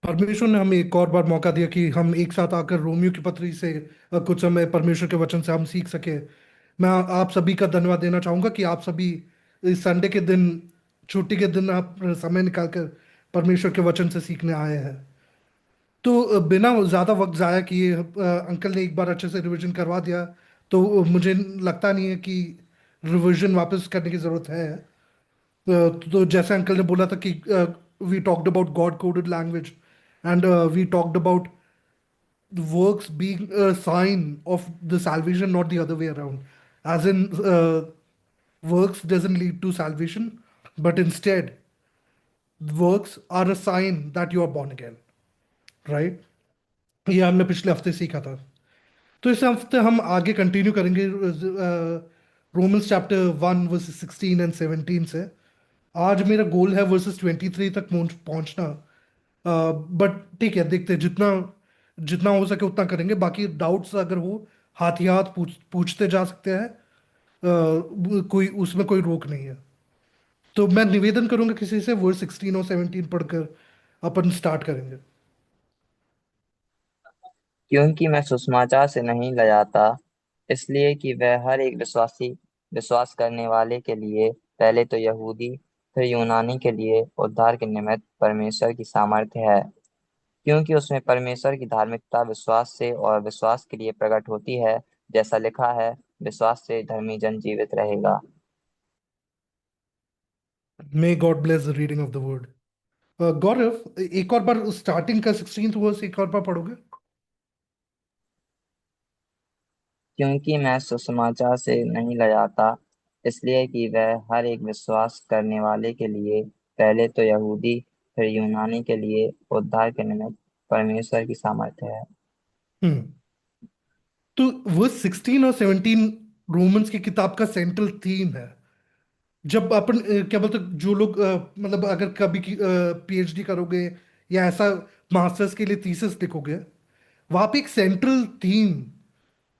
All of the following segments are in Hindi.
परमेश्वर ने हमें एक और बार मौका दिया कि हम एक साथ आकर रोमियो की पत्री से कुछ समय परमेश्वर के वचन से हम सीख सके। मैं आप सभी का धन्यवाद देना चाहूंगा कि आप सभी इस संडे के दिन, छुट्टी के दिन, आप समय निकालकर परमेश्वर के वचन से सीखने आए हैं। तो बिना ज़्यादा वक्त ज़ाया किए अंकल ने एक बार अच्छे से रिवीजन करवा दिया। तो मुझे लगता नहीं है कि रिवीजन वापस करने की ज़रूरत है। तो जैसे अंकल ने बोला था कि we talked about God coded language, and we talked about works being a sign of the salvation, not the other way around. As in, works doesn't lead to salvation, but instead, works are a sign that you are born again, right? ये हमने पिछले हफ्ते सीखा था। तो इस हफ्ते हम आगे कंटिन्यू करेंगे रोमन्स चैप्टर 1 वर्सेस 16 एंड 17 से। आज मेरा गोल है वर्सेस 23 तक पहुंचना। बट ठीक है, देखते हैं, जितना जितना हो सके उतना करेंगे। बाकी डाउट्स अगर हो, हाथ ही हाथ पूछते जा सकते हैं। कोई उसमें कोई रोक नहीं है। तो मैं निवेदन करूंगा किसी से, वर्स 16 और 17 पढ़कर अपन स्टार्ट करेंगे। क्योंकि मैं सुसमाचार से नहीं लजाता, इसलिए कि वह हर एक विश्वास करने वाले के लिए, पहले तो यहूदी फिर यूनानी के लिए उद्धार के निमित्त परमेश्वर की सामर्थ्य है। क्योंकि उसमें परमेश्वर की धार्मिकता विश्वास से और विश्वास के लिए प्रकट होती है। जैसा लिखा है, विश्वास से धर्मी जन जीवित रहेगा। May God bless the reading of the word. Gaurav, एक और बार स्टार्टिंग का 16th वर्स एक और बार पढ़ोगे? क्योंकि मैं सुसमाचार से नहीं लजाता, इसलिए कि वह हर एक विश्वास करने वाले के लिए, पहले तो यहूदी फिर यूनानी के लिए उद्धार के निमित्त परमेश्वर की सामर्थ्य है। हम्म। तो वर्स 16 और 17 रोमन्स की किताब का सेंट्रल थीम है। जब अपन क्या बोलते, जो लोग मतलब अगर कभी पीएचडी करोगे या ऐसा मास्टर्स के लिए थीसिस लिखोगे, वहां पे एक सेंट्रल थीम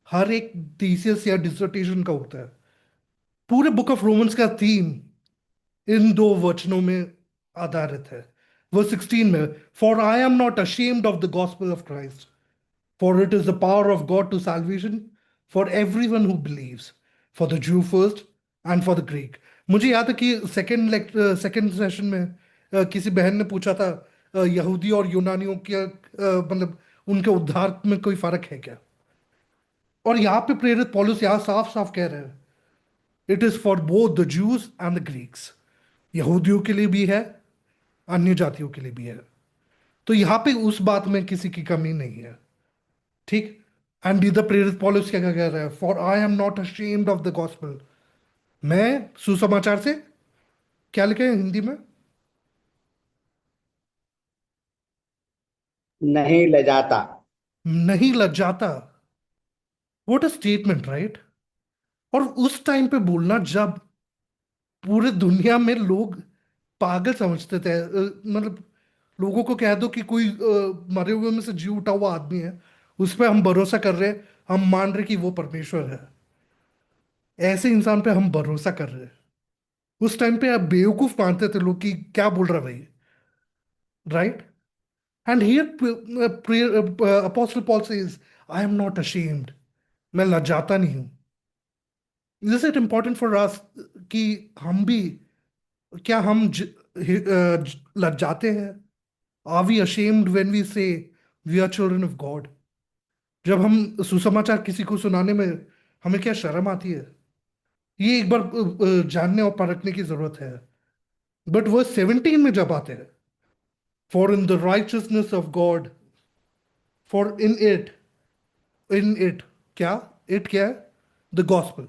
हर एक थीसिस या डिसर्टेशन का होता है। पूरे बुक ऑफ रोमन्स का थीम इन दो वचनों में आधारित है। वर्स 16 में, for I am not ashamed of the gospel of Christ, for it is the power of God to salvation for everyone who believes, for the Jew first and for the Greek. मुझे याद है कि सेकेंड सेशन में किसी बहन ने पूछा था, यहूदी और यूनानियों के मतलब उनके उद्धार में कोई फर्क है क्या? और यहाँ पे प्रेरित पौलुस यहाँ साफ साफ कह रहे हैं, it is for both the juice and the Greeks. यहूदियों के लिए भी है, अन्य जातियों के लिए भी है। तो यहाँ पे उस बात में किसी की कमी नहीं है। ठीक। एंड इधर प्रेरित पौलुस क्या कह रहा है, for I am not ashamed of the gospel. मैं सुसमाचार से, क्या लिखे हैं हिंदी में, नहीं ले जाता। नहीं लज्जाता। What a statement, right? और उस टाइम पे बोलना जब पूरे दुनिया में लोग पागल समझते थे। मतलब लोगों को कह दो कि कोई मरे हुए में से जी उठा हुआ आदमी है, उस पर हम भरोसा कर रहे हैं, हम मान रहे कि वो परमेश्वर है। ऐसे इंसान पे हम भरोसा कर रहे हैं। उस टाइम पे आप बेवकूफ मानते थे लोग कि क्या बोल रहा है भाई, right? And here apostle Paul says, I am not ashamed, मैं लजाता नहीं हूं। This it important for us कि हम भी, क्या हम लज्जाते हैं? Are we ashamed when we say we are children of God? जब हम सुसमाचार किसी को सुनाने में हमें क्या शर्म आती है? ये एक बार जानने और परखने की जरूरत है। बट वर्स 17 में जब आते हैं, for in the righteousness of God, for in it क्या, इट क्या है? The gospel.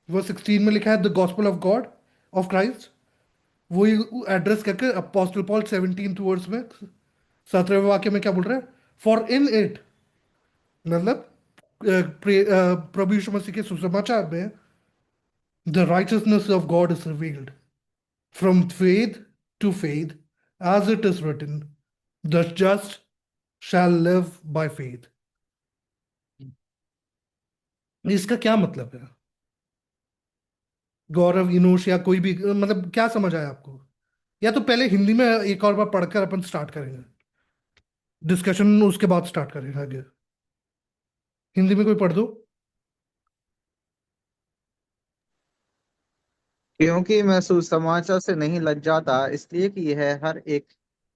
वर्स 16 में लिखा है the gospel of God of Christ. वही एड्रेस करके अपोस्टल पॉल 17th वर्स में, 17वें वाक्य में क्या बोल रहा है? फॉर इन इट, मतलब प्रभु यीशु मसीह के सुसमाचार में, the righteousness of God is revealed from faith to faith, as it is written, the just shall live by faith. इसका क्या मतलब है? गौरव, इनोश या कोई भी, मतलब क्या समझ आया आपको? या तो पहले हिंदी में एक और बार पढ़कर अपन स्टार्ट करेंगे। डिस्कशन उसके बाद स्टार्ट करेंगे आगे। हिंदी में कोई पढ़ दो। क्योंकि मैं सुसमाचार से नहीं लज्जाता, इसलिए कि यह हर एक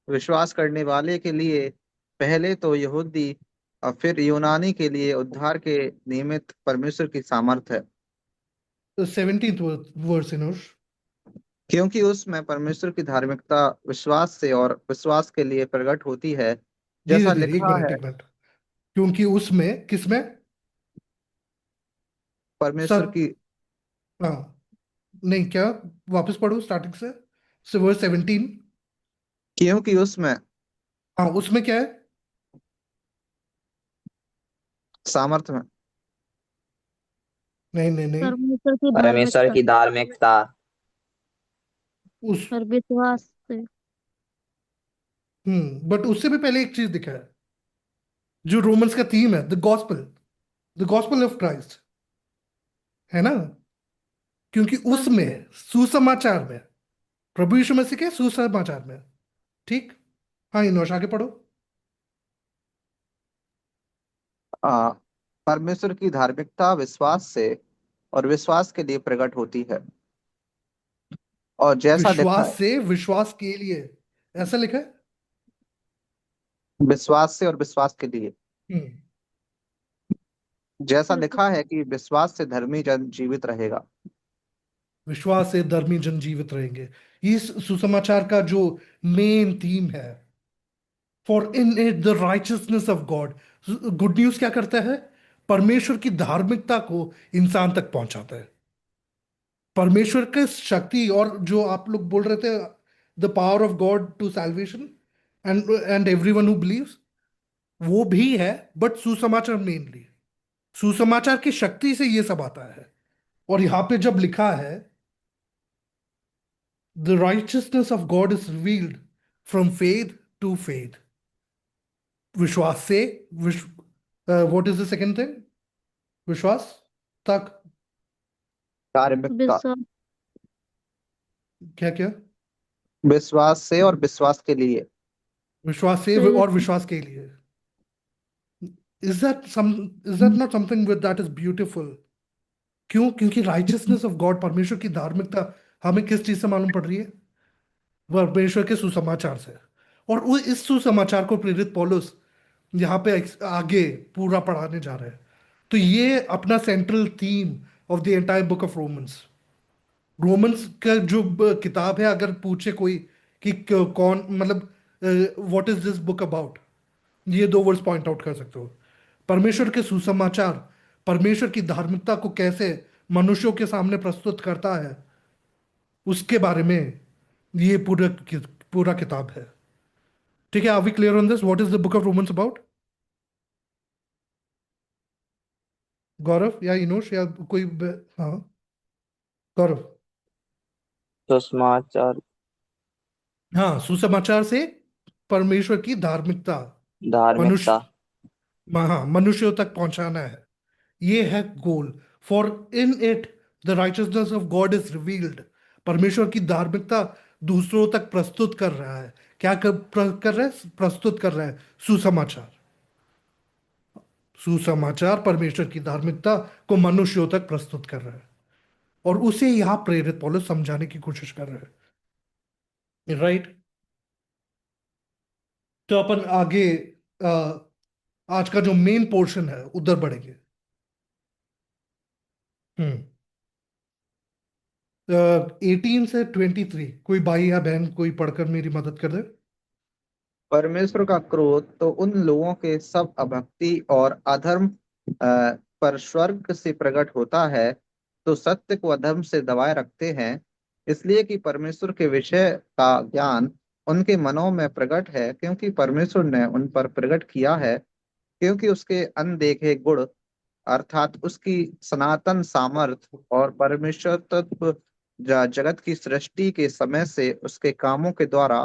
विश्वास करने वाले के लिए, पहले तो यहूदी और फिर यूनानी के लिए उद्धार के निमित्त परमेश्वर की सामर्थ है। 17th verse इनोश। क्योंकि उसमें परमेश्वर की धार्मिकता विश्वास से और विश्वास के लिए प्रकट होती है, धीरे जैसा धीरे, एक लिखा मिनट है। एक मिनट। क्योंकि उसमें किसमें? परमेश्वर सब। की हाँ। नहीं, क्या? वापस पढ़ो स्टार्टिंग से वर्स 17। क्योंकि उसमें हाँ, उसमें क्या है? सामर्थ में नहीं नहीं नहीं। परमेश्वर की परमेश्वर धार्मिकता की धार्मिकता। उस और विश्वास से। बट उससे भी पहले एक चीज दिखा है, जो रोमन्स का थीम है, द गॉस्पल ऑफ क्राइस्ट, है ना? क्योंकि हाँ जी। उसमें सुसमाचार में प्रभु यीशु मसीह के सुसमाचार में, ठीक। हाँ इनोश, आगे पढ़ो। आ, परमेश्वर की धार्मिकता विश्वास से और विश्वास के लिए प्रकट होती है, और जैसा लिखा विश्वास है। से विश्वास के लिए, ऐसा लिखा है। विश्वास से और विश्वास के लिए, हम्म जैसा जैसे लिखा है कि विश्वास से धर्मी जन जीवित रहेगा। विश्वास से धर्मी जन जीवित रहेंगे। इस सुसमाचार का जो मेन थीम है, for in it the righteousness of God. Good news क्या करता है? परमेश्वर की धार्मिकता को इंसान तक पहुंचाता है। परमेश्वर के शक्ति, और जो आप लोग बोल रहे थे, the power of God to salvation and everyone who believes, वो भी है। बट सुसमाचार मेनली, सुसमाचार की शक्ति से ये सब आता है। और यहां पे जब लिखा है the righteousness of God is revealed from faith to faith, विश्वास से what is the second thing? विश्वास तक। धार्मिकता विश्वास क्या क्या? विश्वास से और विश्वास के लिए। विश्वास से से। और विश्वास के लिए। Is that not something with that is beautiful? क्यों? क्योंकि राइचियसनेस ऑफ गॉड, परमेश्वर की धार्मिकता, हमें किस चीज से मालूम पड़ रही है? परमेश्वर के सुसमाचार से। और वो इस सुसमाचार को प्रेरित पौलुस यहाँ पे आगे पूरा पढ़ाने जा रहे हैं। तो ये अपना central theme of the entire book of Romans. Romans का जो किताब है, अगर पूछे कोई कि कौन, मतलब what is this book about, ये दो वर्ड्स पॉइंट आउट कर सकते हो। परमेश्वर के सुसमाचार, परमेश्वर की धार्मिकता को कैसे मनुष्यों के सामने प्रस्तुत करता है, उसके बारे में ये पूरा किताब है। ठीक है, are we clear on this? What is the book of Romans about? Gaurav या इनोश या कोई हाँ, गौरव। सुसमाचार। हाँ, सुसमाचार से परमेश्वर की धार्मिकता धार्मिकता। मनुष्य, हाँ, मनुष्यों तक पहुंचाना है। ये है goal. For in it the righteousness of God is revealed. परमेश्वर की धार्मिकता दूसरों तक प्रस्तुत कर रहा है। क्या कर रहा है? प्रस्तुत कर रहा है सुसमाचार। सुसमाचार परमेश्वर की धार्मिकता को मनुष्यों तक प्रस्तुत कर रहा है। और उसे यहां प्रेरित पौलुस समझाने की कोशिश कर रहे हैं, राइट? तो अपन आगे अ, आज का जो मेन पोर्शन है उधर बढ़ेंगे। हम्म 18 से 23, कोई भाई या बहन कोई पढ़कर मेरी मदद कर दे। परमेश्वर का क्रोध तो उन लोगों के सब अभक्ति और अधर्म पर स्वर्ग से प्रकट होता है, तो सत्य को अधर्म से दबाए रखते हैं, इसलिए कि परमेश्वर के विषय का ज्ञान उनके मनों में प्रकट है, क्योंकि परमेश्वर ने उन पर प्रकट किया है। क्योंकि उसके अनदेखे गुण, अर्थात उसकी सनातन सामर्थ और परमेश्वर तत्व, जगत की सृष्टि के समय से उसके कामों के द्वारा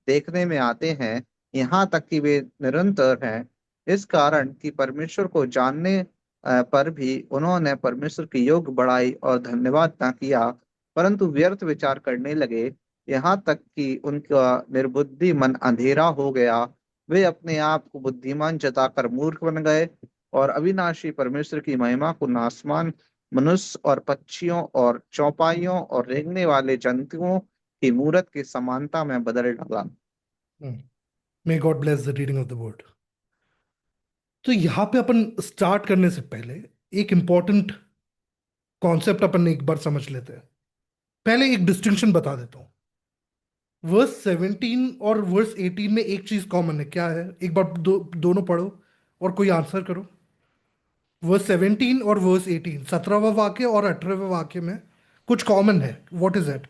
देखने में आते हैं, यहाँ तक कि वे निरंतर हैं। इस कारण कि परमेश्वर को जानने पर भी उन्होंने परमेश्वर की योग बढ़ाई और धन्यवाद न किया, परंतु व्यर्थ विचार करने लगे, यहाँ तक कि उनका निर्बुद्धि मन अंधेरा हो गया वे अपने आप को बुद्धिमान जताकर मूर्ख बन गए और अविनाशी परमेश्वर की महिमा को नासमान मनुष्य और पक्षियों और चौपाइयों और रेंगने वाले जंतुओं की मूरत की समानता में बदल डाला। मे God bless the reading of the word. तो यहाँ पे अपन स्टार्ट करने से पहले एक इंपॉर्टेंट कॉन्सेप्ट अपन एक बार समझ लेते हैं। पहले एक डिस्टिंक्शन बता देता हूँ। वर्स 17 और वर्स 18 में एक चीज कॉमन है, क्या है? एक बार दोनों पढ़ो और कोई आंसर करो। वर्स 17 और वर्स 18, 17वां वाक्य और 18वें वाक्य में कुछ कॉमन है। What is it?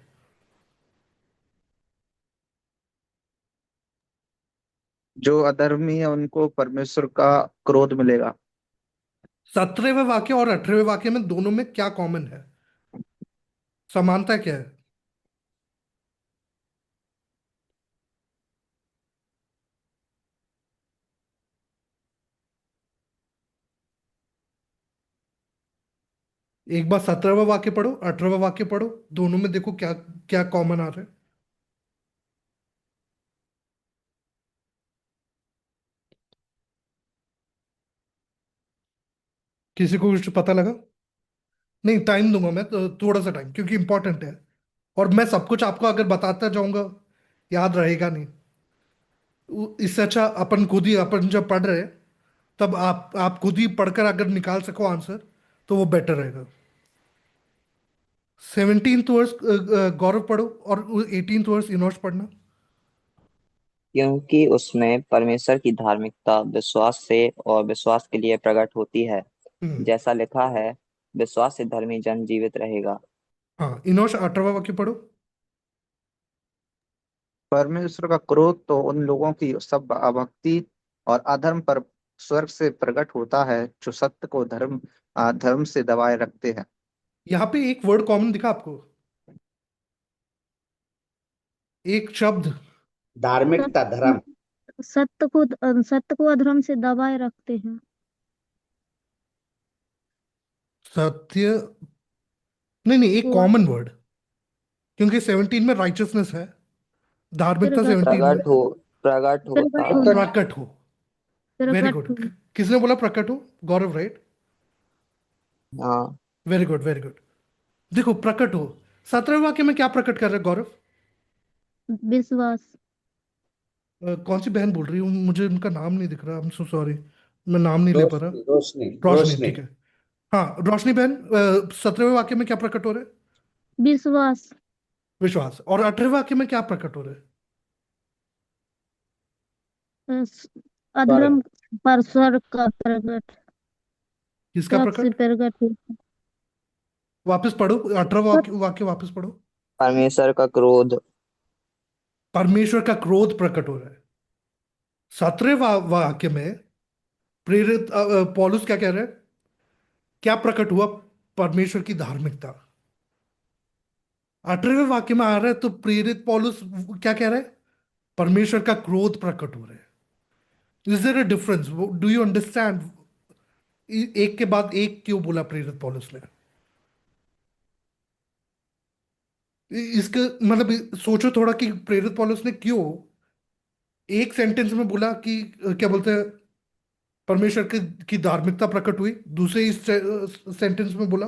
जो अधर्मी है उनको परमेश्वर का क्रोध मिलेगा। 17वें वाक्य और 18वें वाक्य में दोनों में क्या कॉमन है? समानता क्या है? एक बार 17वां वाक्य पढ़ो, 18वां वाक्य पढ़ो, दोनों में देखो क्या क्या कॉमन आ रहा है। किसी को कुछ पता लगा? नहीं, टाइम दूंगा मैं तो, थोड़ा सा टाइम, क्योंकि इंपॉर्टेंट है। और मैं सब कुछ आपको अगर बताता जाऊंगा याद रहेगा नहीं। इससे अच्छा अपन खुद ही, अपन जब पढ़ रहे हैं तब आप खुद ही पढ़कर अगर निकाल सको आंसर तो वो बेटर रहेगा। 17th वर्स गौरव पढ़ो और 18th वर्स इनोश पढ़ना। क्योंकि उसमें परमेश्वर की धार्मिकता विश्वास से और विश्वास के लिए प्रकट होती है, हम्म। जैसा लिखा है, विश्वास से धर्मी जन जीवित रहेगा। हाँ, इनोश 18वां वाक्य पढ़ो। परमेश्वर का क्रोध तो उन लोगों की सब अभक्ति और अधर्म पर स्वर्ग से प्रकट होता है जो सत्य को धर्म से दबाए रखते हैं। यहाँ पे एक वर्ड कॉमन दिखा आपको, एक शब्द। धार्मिकता, धर्म। सत्य को अधर्म से दबाए रखते हैं। सत्य। नहीं नहीं, एक वो कॉमन वर्ड, क्योंकि 17 में राइचसनेस है, धार्मिकता प्रगट 17 में। प्रकट होता। प्रकट होना। प्रकट हो। वेरी प्रकट गुड। होना। किसने बोला प्रकट हो? गौरव, राइट? हाँ, वेरी गुड, वेरी गुड। देखो, प्रकट हो, 17वें वाक्य में क्या प्रकट कर रहे हैं गौरव? विश्वास। कौन सी बहन बोल रही हूँ? मुझे उनका नाम नहीं दिख रहा, आई एम सो सॉरी, मैं नाम नहीं ले पा रहा। रोशनी, रोशनी, रोशनी, रोशनी। ठीक है। हाँ, रोशनी बहन, 17वें वाक्य में क्या प्रकट हो रहा है? विश्वास। विश्वास। और 18वें वाक्य में क्या प्रकट हो रहा है? अधर्म स्वर्ग। पर स्वर्ग का प्रकट। किसका कब से प्रकट? प्रकट हो? वापस पढ़ो, 18वां वाक्य वाक्य वापस पढ़ो। परमेश्वर का क्रोध। परमेश्वर का क्रोध प्रकट हो रहा है। 17वें वाक्य में प्रेरित पौलुस क्या कह रहे हैं? क्या प्रकट हुआ? परमेश्वर की धार्मिकता। 18वें वाक्य में आ रहा है तो प्रेरित पौलुस क्या कह रहा है? परमेश्वर का क्रोध प्रकट हो रहा है। Is there a difference? Do you understand? एक के बाद एक क्यों बोला प्रेरित पौलुस ने? इसका मतलब सोचो थोड़ा कि प्रेरित पौलुस ने क्यों एक सेंटेंस में बोला कि क्या बोलते हैं, परमेश्वर की धार्मिकता प्रकट हुई, दूसरे इस सेंटेंस में बोला,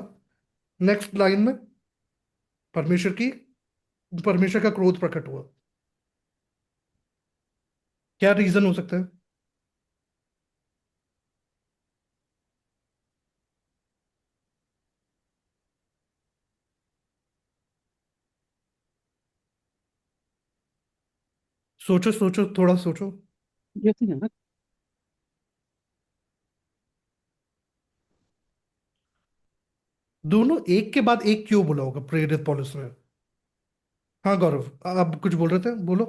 नेक्स्ट लाइन में, परमेश्वर की परमेश्वर का क्रोध प्रकट हुआ। क्या रीजन हो सकता है? सोचो सोचो, थोड़ा सोचो। ये तो है ना। दोनों एक के बाद एक क्यों बोला होगा प्रेरित पौलुस ने? हाँ गौरव, आप कुछ बोल रहे थे, बोलो।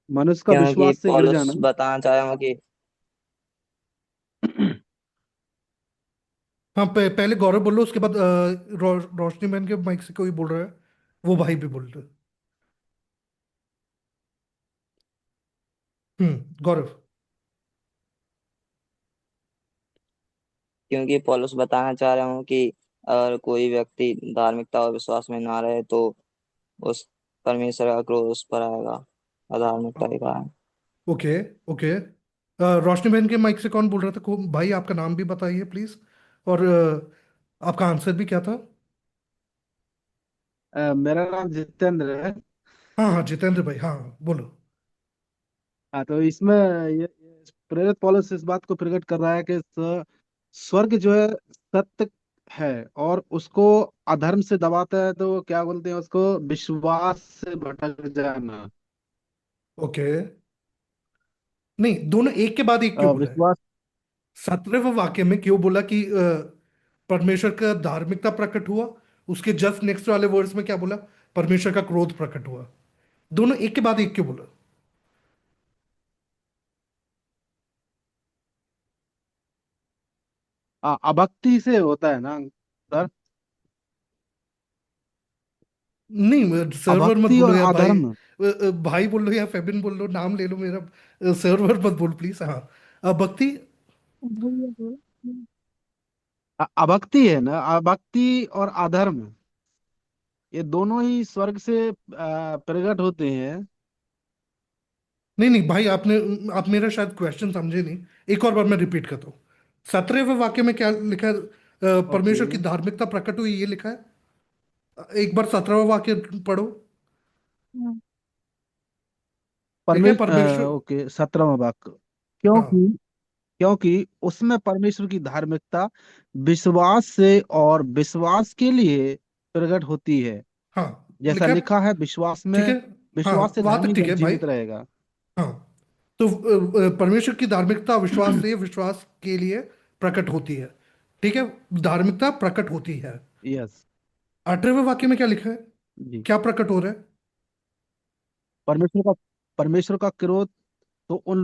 मनुष्य का क्योंकि विश्वास से जुड़ पौलुस जाना। बताना चाह रहा हूँ कि हाँ, पहले गौरव बोलो, उसके बाद रोशनी बहन के माइक से कोई बोल रहा है, वो भाई भी बोल रहे हैं। गौरव। क्योंकि पौलुस बताना चाह रहा हूँ कि अगर कोई व्यक्ति धार्मिकता और विश्वास में ना रहे तो उस परमेश्वर का क्रोध उस पर आएगा अधार्मिकता के कारण। Okay okay. रोशनी बहन के माइक से कौन बोल रहा था? भाई आपका नाम भी बताइए प्लीज। और आपका आंसर भी क्या था? मेरा नाम जितेंद्र है। हाँ हाँ, जितेंद्र भाई, हाँ हाँ, बोलो। हाँ, तो इसमें ये प्रेरित पौलुस इस बात को प्रकट कर रहा है कि स्वर्ग जो है सत्य है, और उसको अधर्म से दबाता है, तो क्या बोलते हैं उसको, विश्वास से भटक जाना। ओके। नहीं, दोनों एक के बाद एक क्यों बोला है? विश्वास। 17वें वाक्य में क्यों बोला कि परमेश्वर का धार्मिकता प्रकट हुआ? उसके जस्ट नेक्स्ट वाले वर्ड्स में क्या बोला? परमेश्वर का क्रोध प्रकट हुआ। दोनों एक के बाद एक क्यों बोला? अभक्ति से होता है ना सर। नहीं, सर्वर मत अभक्ति बोलो और यार भाई। अधर्म। भाई बोल लो या फेबिन बोल लो, नाम ले लो मेरा। सर्वर मत बोल प्लीज। हाँ, भक्ति। भैया बोल। अभक्ति है ना, अभक्ति और अधर्म, ये दोनों ही स्वर्ग से प्रकट होते हैं। नहीं नहीं भाई, आप मेरा शायद क्वेश्चन समझे नहीं। एक और बार मैं रिपीट करता हूँ। 17वें वाक्य में क्या लिखा है? ओके। परमेश्वर की धार्मिकता प्रकट हुई, ये लिखा है। एक बार 17वां वाक्य पढ़ो। हाँ, ठीक है, परमेश्वर। ओके, 17वां वाक्य। हाँ क्योंकि क्योंकि उसमें परमेश्वर की धार्मिकता विश्वास से और विश्वास के लिए प्रकट होती है। हाँ, जैसा लिखा है। लिखा है, विश्वास ठीक में है। हाँ, विश्वास से वहां तक धर्मी ठीक जन है भाई। जीवित रहेगा। हाँ, तो परमेश्वर की धार्मिकता विश्वास से, विश्वास के लिए प्रकट होती है। ठीक है, धार्मिकता प्रकट होती है। यस। 18वें वाक्य में क्या लिखा है? जी। क्या प्रकट हो रहा है? परमेश्वर का परमेश्वर का क्रोध तो उन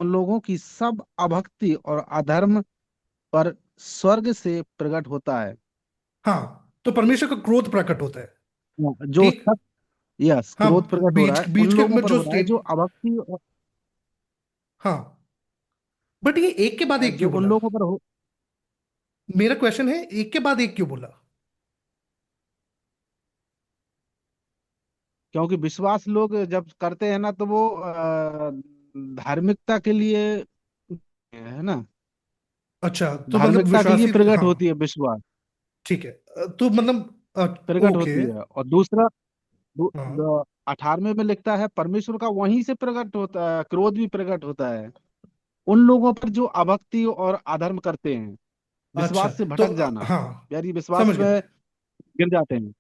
लोगों की सब अभक्ति और अधर्म पर स्वर्ग से प्रकट होता है। हाँ, तो परमेश्वर का क्रोध प्रकट होता है। जो ठीक। सब, यस, हाँ, क्रोध प्रकट हो रहा बीच है बीच उन के लोगों में पर जो हो रहा है जो स्टेट। अभक्ति और हाँ, बट ये एक के बाद एक जो क्यों उन बोला? लोगों पर हो। मेरा क्वेश्चन है, एक के बाद एक क्यों बोला? क्योंकि विश्वास लोग जब करते हैं ना, तो वो धार्मिकता के लिए है ना, अच्छा, तो मतलब धार्मिकता के लिए विश्वासी, प्रकट हाँ। होती है विश्वास, ठीक है। तो मतलब प्रकट ओके। होती है। और दूसरा, हाँ, 18वें में लिखता है परमेश्वर का वहीं से प्रकट होता है, क्रोध भी प्रकट होता है उन लोगों पर जो अभक्ति और अधर्म करते हैं, अच्छा। विश्वास से तो भटक जाना, हाँ, यानी विश्वास समझ गया। में गिर जाते हैं।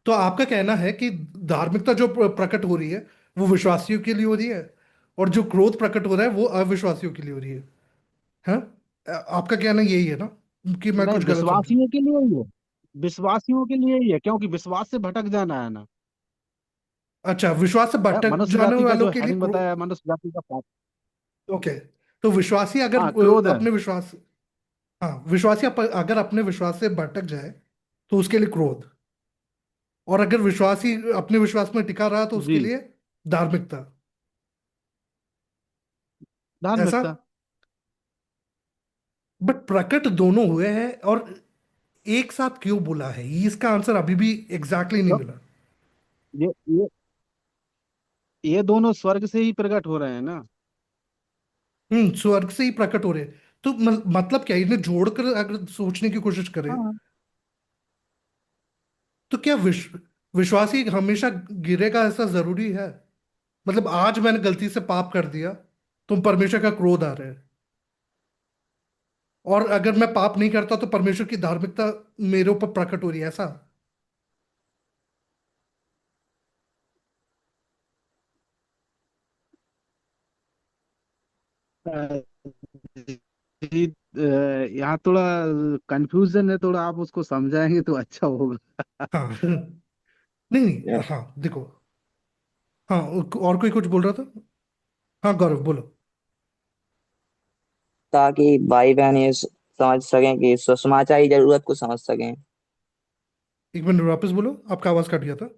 तो आपका कहना है कि धार्मिकता जो प्रकट हो रही है वो विश्वासियों के लिए हो रही है, और जो क्रोध प्रकट हो रहा है वो अविश्वासियों के लिए हो रही है। हाँ, आपका कहना यही है ना, कि मैं नहीं, कुछ गलत समझा? विश्वासियों के लिए ही है, विश्वासियों के लिए ही है, क्योंकि विश्वास से भटक जाना है ना। अच्छा, विश्वास से भटक मनुष्य जाने जाति का वालों जो के लिए हेडिंग बताया है, मनुष्य जाति का पाप। ओके। तो विश्वासी अगर हाँ, क्रोध है। अपने विश्वास, हाँ, विश्वासी अगर अपने विश्वास से भटक जाए तो उसके लिए क्रोध। और अगर विश्वासी अपने विश्वास में टिका रहा तो उसके जी। लिए धार्मिकता। ऐसा? धार्मिकता। बट प्रकट दोनों हुए हैं, और एक साथ क्यों बोला है, ये इसका आंसर अभी भी एग्जैक्टली नहीं तो मिला। ये दोनों स्वर्ग से ही प्रकट हो रहे हैं ना। स्वर्ग से ही प्रकट हो रहे हैं। तो मतलब क्या, इन्हें जोड़कर अगर सोचने की कोशिश करें, हाँ। तो क्या विश्वासी हमेशा गिरेगा, ऐसा जरूरी है? मतलब आज मैंने गलती से पाप कर दिया, तो परमेश्वर का क्रोध आ रहा है। और अगर मैं पाप नहीं करता तो परमेश्वर की धार्मिकता मेरे ऊपर प्रकट हो रही है, ऐसा? अ, जी, यहाँ थोड़ा कंफ्यूजन है, थोड़ा आप उसको समझाएंगे तो अच्छा होगा। हाँ नहीं नहीं, हाँ देखो। हाँ, और कोई कुछ बोल रहा था? हाँ, गौरव बोलो। ताकि भाई बहन ये समझ सकें कि सुसमाचार की जरूरत को समझ सकें। एक मिनट वापस बोलो, आपका आवाज कट गया था।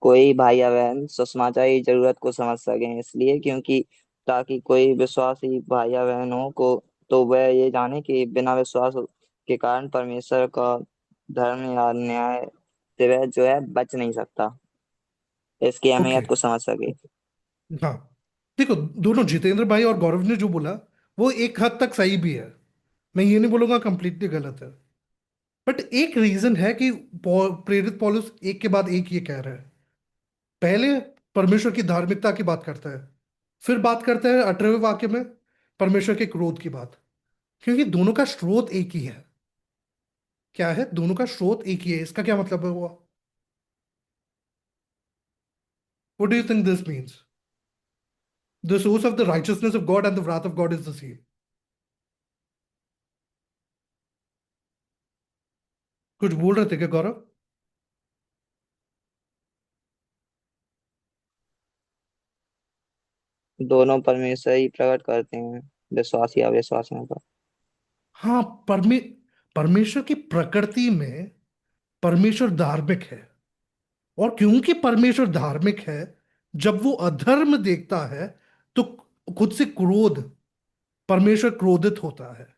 कोई भाई या बहन सुसमाचार की जरूरत को समझ सकें, इसलिए क्योंकि ताकि कोई विश्वासी भाई या बहनों को तो वह ये जाने कि बिना विश्वास के कारण परमेश्वर का धर्म या न्याय से वह जो है बच नहीं सकता, इसकी ओके। अहमियत को समझ सके। हाँ, देखो, दोनों जितेंद्र भाई और गौरव ने जो बोला वो एक हद तक सही भी है। मैं ये नहीं बोलूंगा कंप्लीटली गलत है। बट एक रीजन है कि प्रेरित पौलुस एक के बाद एक ये कह रहा है। पहले परमेश्वर की धार्मिकता की बात करता है, फिर बात करता है 18वें वाक्य में परमेश्वर के क्रोध की बात। क्योंकि दोनों का स्रोत एक ही है। क्या है? दोनों का स्रोत एक ही है। इसका क्या मतलब है हुआ? What do you think this means? The source of the righteousness of God and the wrath of God is the same. कुछ बोल रहे थे क्या गौरव? दोनों परमेश्वर ही प्रकट करते हैं, विश्वासी अविश्वासियों पर। हाँ, परमेश्वर की प्रकृति में परमेश्वर धार्मिक है। और क्योंकि परमेश्वर धार्मिक है, जब वो अधर्म देखता है तो खुद से क्रोध, परमेश्वर क्रोधित होता है।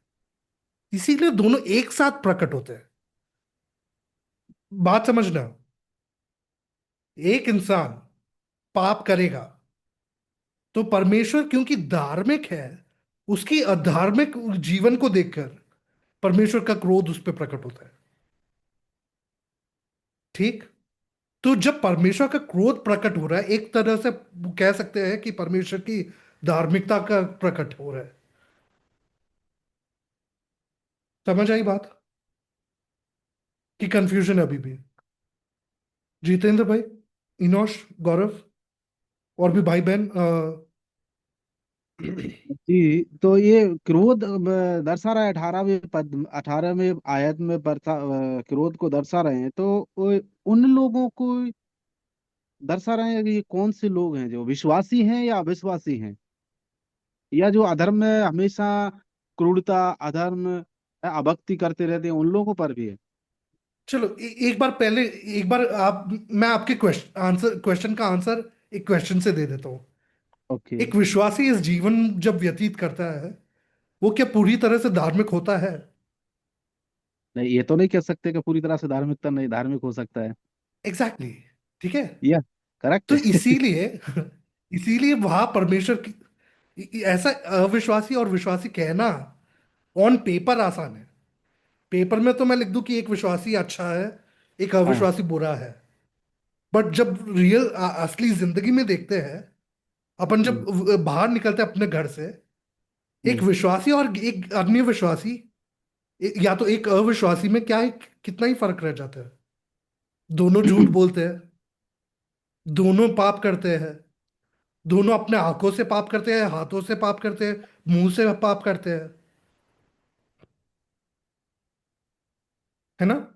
इसीलिए दोनों एक साथ प्रकट होते हैं। बात समझना। एक इंसान पाप करेगा तो परमेश्वर क्योंकि धार्मिक है, उसकी अधार्मिक जीवन को देखकर परमेश्वर का क्रोध उस पर प्रकट होता है। ठीक। तो जब परमेश्वर का क्रोध प्रकट हो रहा है, एक तरह से कह सकते हैं कि परमेश्वर की धार्मिकता का प्रकट हो रहा है। समझ आई बात? कि कंफ्यूजन है अभी भी? जितेंद्र भाई, इनोश, गौरव और भी भाई बहन जी, तो ये क्रोध दर्शा रहा है 18वें आयत में क्रोध को दर्शा रहे हैं, तो उन लोगों को दर्शा रहे हैं कि ये कौन से लोग हैं, जो विश्वासी हैं या अविश्वासी हैं, या जो अधर्म में हमेशा क्रूरता, अधर्म, अभक्ति करते रहते हैं, उन लोगों पर भी है। चलो एक बार पहले, एक बार आप, मैं आपके क्वेश्चन का आंसर एक क्वेश्चन से दे देता हूँ। ओके। एक विश्वासी इस जीवन जब व्यतीत करता है, वो क्या पूरी तरह से धार्मिक होता है? नहीं, ये तो नहीं कह सकते कि पूरी तरह से धार्मिकता नहीं, धार्मिक हो सकता है। एग्जैक्टली exactly, ठीक है। या करेक्ट तो है। इसीलिए इसीलिए वहां परमेश्वर की ऐसा अविश्वासी और विश्वासी कहना ऑन पेपर आसान है। पेपर में तो मैं लिख दूं कि एक विश्वासी अच्छा है, एक हाँ। अविश्वासी बुरा है। बट जब रियल असली जिंदगी में देखते हैं, अपन जब हम्म। बाहर निकलते हैं अपने घर से, एक हम्म। विश्वासी और एक अन्य विश्वासी, या तो एक अविश्वासी में क्या कितना ही फर्क रह जाता है। दोनों झूठ बोलते हैं, दोनों पाप करते हैं, दोनों अपने आंखों से पाप करते हैं, हाथों से पाप करते हैं, मुंह से पाप करते हैं। है ना?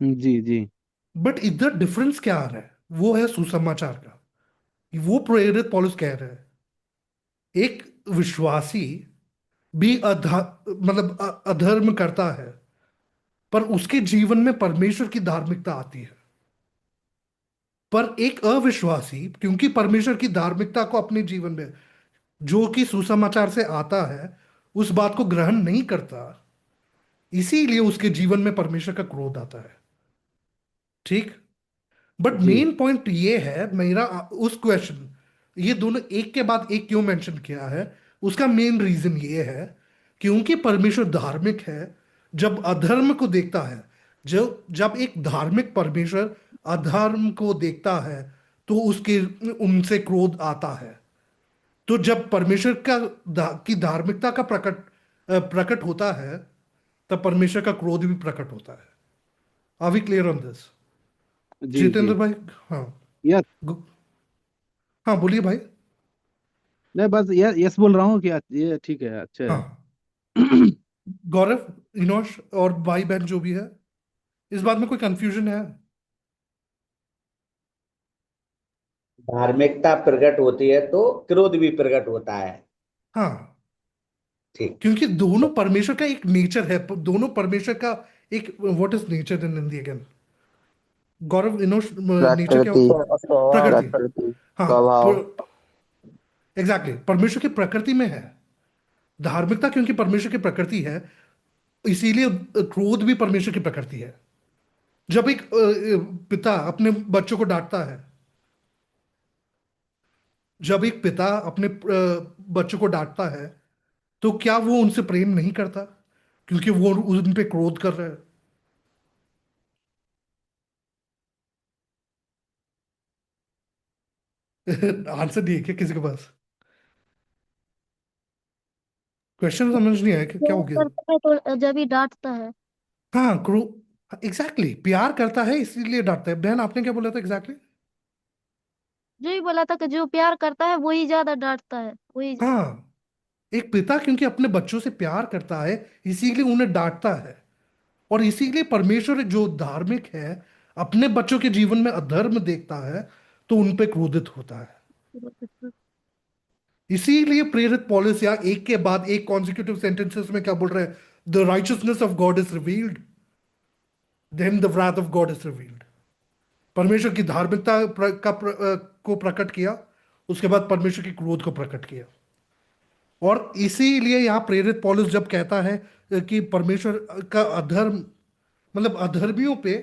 जी जी। बट इधर डिफरेंस क्या आ रहा है? वो है सुसमाचार का। वो प्रेरित पौलुस कह रहे हैं एक विश्वासी भी मतलब अधर्म करता है, पर उसके जीवन में परमेश्वर की धार्मिकता आती है। पर एक अविश्वासी क्योंकि परमेश्वर की धार्मिकता को अपने जीवन में, जो कि सुसमाचार से आता है, उस बात को ग्रहण नहीं करता, इसीलिए उसके जीवन में परमेश्वर का क्रोध आता है। ठीक। बट जी मेन पॉइंट ये है मेरा उस क्वेश्चन, ये दोनों एक के बाद एक क्यों मेंशन किया है, उसका मेन रीजन ये है क्योंकि परमेश्वर धार्मिक है। जब अधर्म को देखता है, जब एक धार्मिक परमेश्वर अधर्म को देखता है, तो उसके उनसे क्रोध आता है। तो जब परमेश्वर की धार्मिकता का प्रकट होता है, तब परमेश्वर का क्रोध भी प्रकट होता है। Are we clear on this? जी। जितेंद्र जी। भाई। हाँ। यस। गु- हाँ, बोलिए भाई। नहीं, बस यस बोल रहा हूँ कि ये ठीक है, अच्छा है। हाँ, गौरव, इनोश और भाई बहन जो भी है, इस बात में कोई कंफ्यूजन है? धार्मिकता प्रकट होती है तो क्रोध भी प्रकट होता है। हाँ, ठीक। क्योंकि दोनों परमेश्वर का एक नेचर है। दोनों परमेश्वर का एक, what is nature in Hindi again? Gaurav, Enosh, nature क्या प्रकृति, होता है? स्वभाव, प्रकृति। प्रकृति, हाँ, स्वभाव। एग्जैक्टली, परमेश्वर की प्रकृति में है धार्मिकता। क्योंकि परमेश्वर की प्रकृति है, इसीलिए क्रोध भी परमेश्वर की प्रकृति है। जब एक पिता अपने बच्चों को डांटता है, जब एक पिता अपने बच्चों को डांटता है, तो क्या वो उनसे प्रेम नहीं करता क्योंकि वो उन पे क्रोध कर रहा है? आंसर नहीं है क्या किसी के पास? क्वेश्चन समझ नहीं आया कि क्या हो प्यार गया? करता है तो जब ही डांटता है। हाँ, क्रो एग्जैक्टली प्यार करता है इसीलिए डांटता है। बहन, आपने क्या बोला था एग्जैक्टली? जो ही बोला था कि जो प्यार करता है वही ज्यादा डांटता है, वही। हाँ, एक पिता क्योंकि अपने बच्चों से प्यार करता है इसीलिए उन्हें डांटता है। और इसीलिए परमेश्वर जो धार्मिक है, अपने बच्चों के जीवन में अधर्म देखता है तो उन पे क्रोधित होता है। इसीलिए प्रेरित पौलुस या एक के बाद एक कॉन्जिक्यूटिव सेंटेंसेस में क्या बोल रहे हैं? The righteousness of God is revealed, then the wrath of God is revealed. परमेश्वर की धार्मिकता को प्रकट किया, उसके बाद परमेश्वर की क्रोध को प्रकट किया। और इसीलिए यहाँ प्रेरित पौलुस जब कहता है कि परमेश्वर का अधर्म, मतलब अधर्मियों पे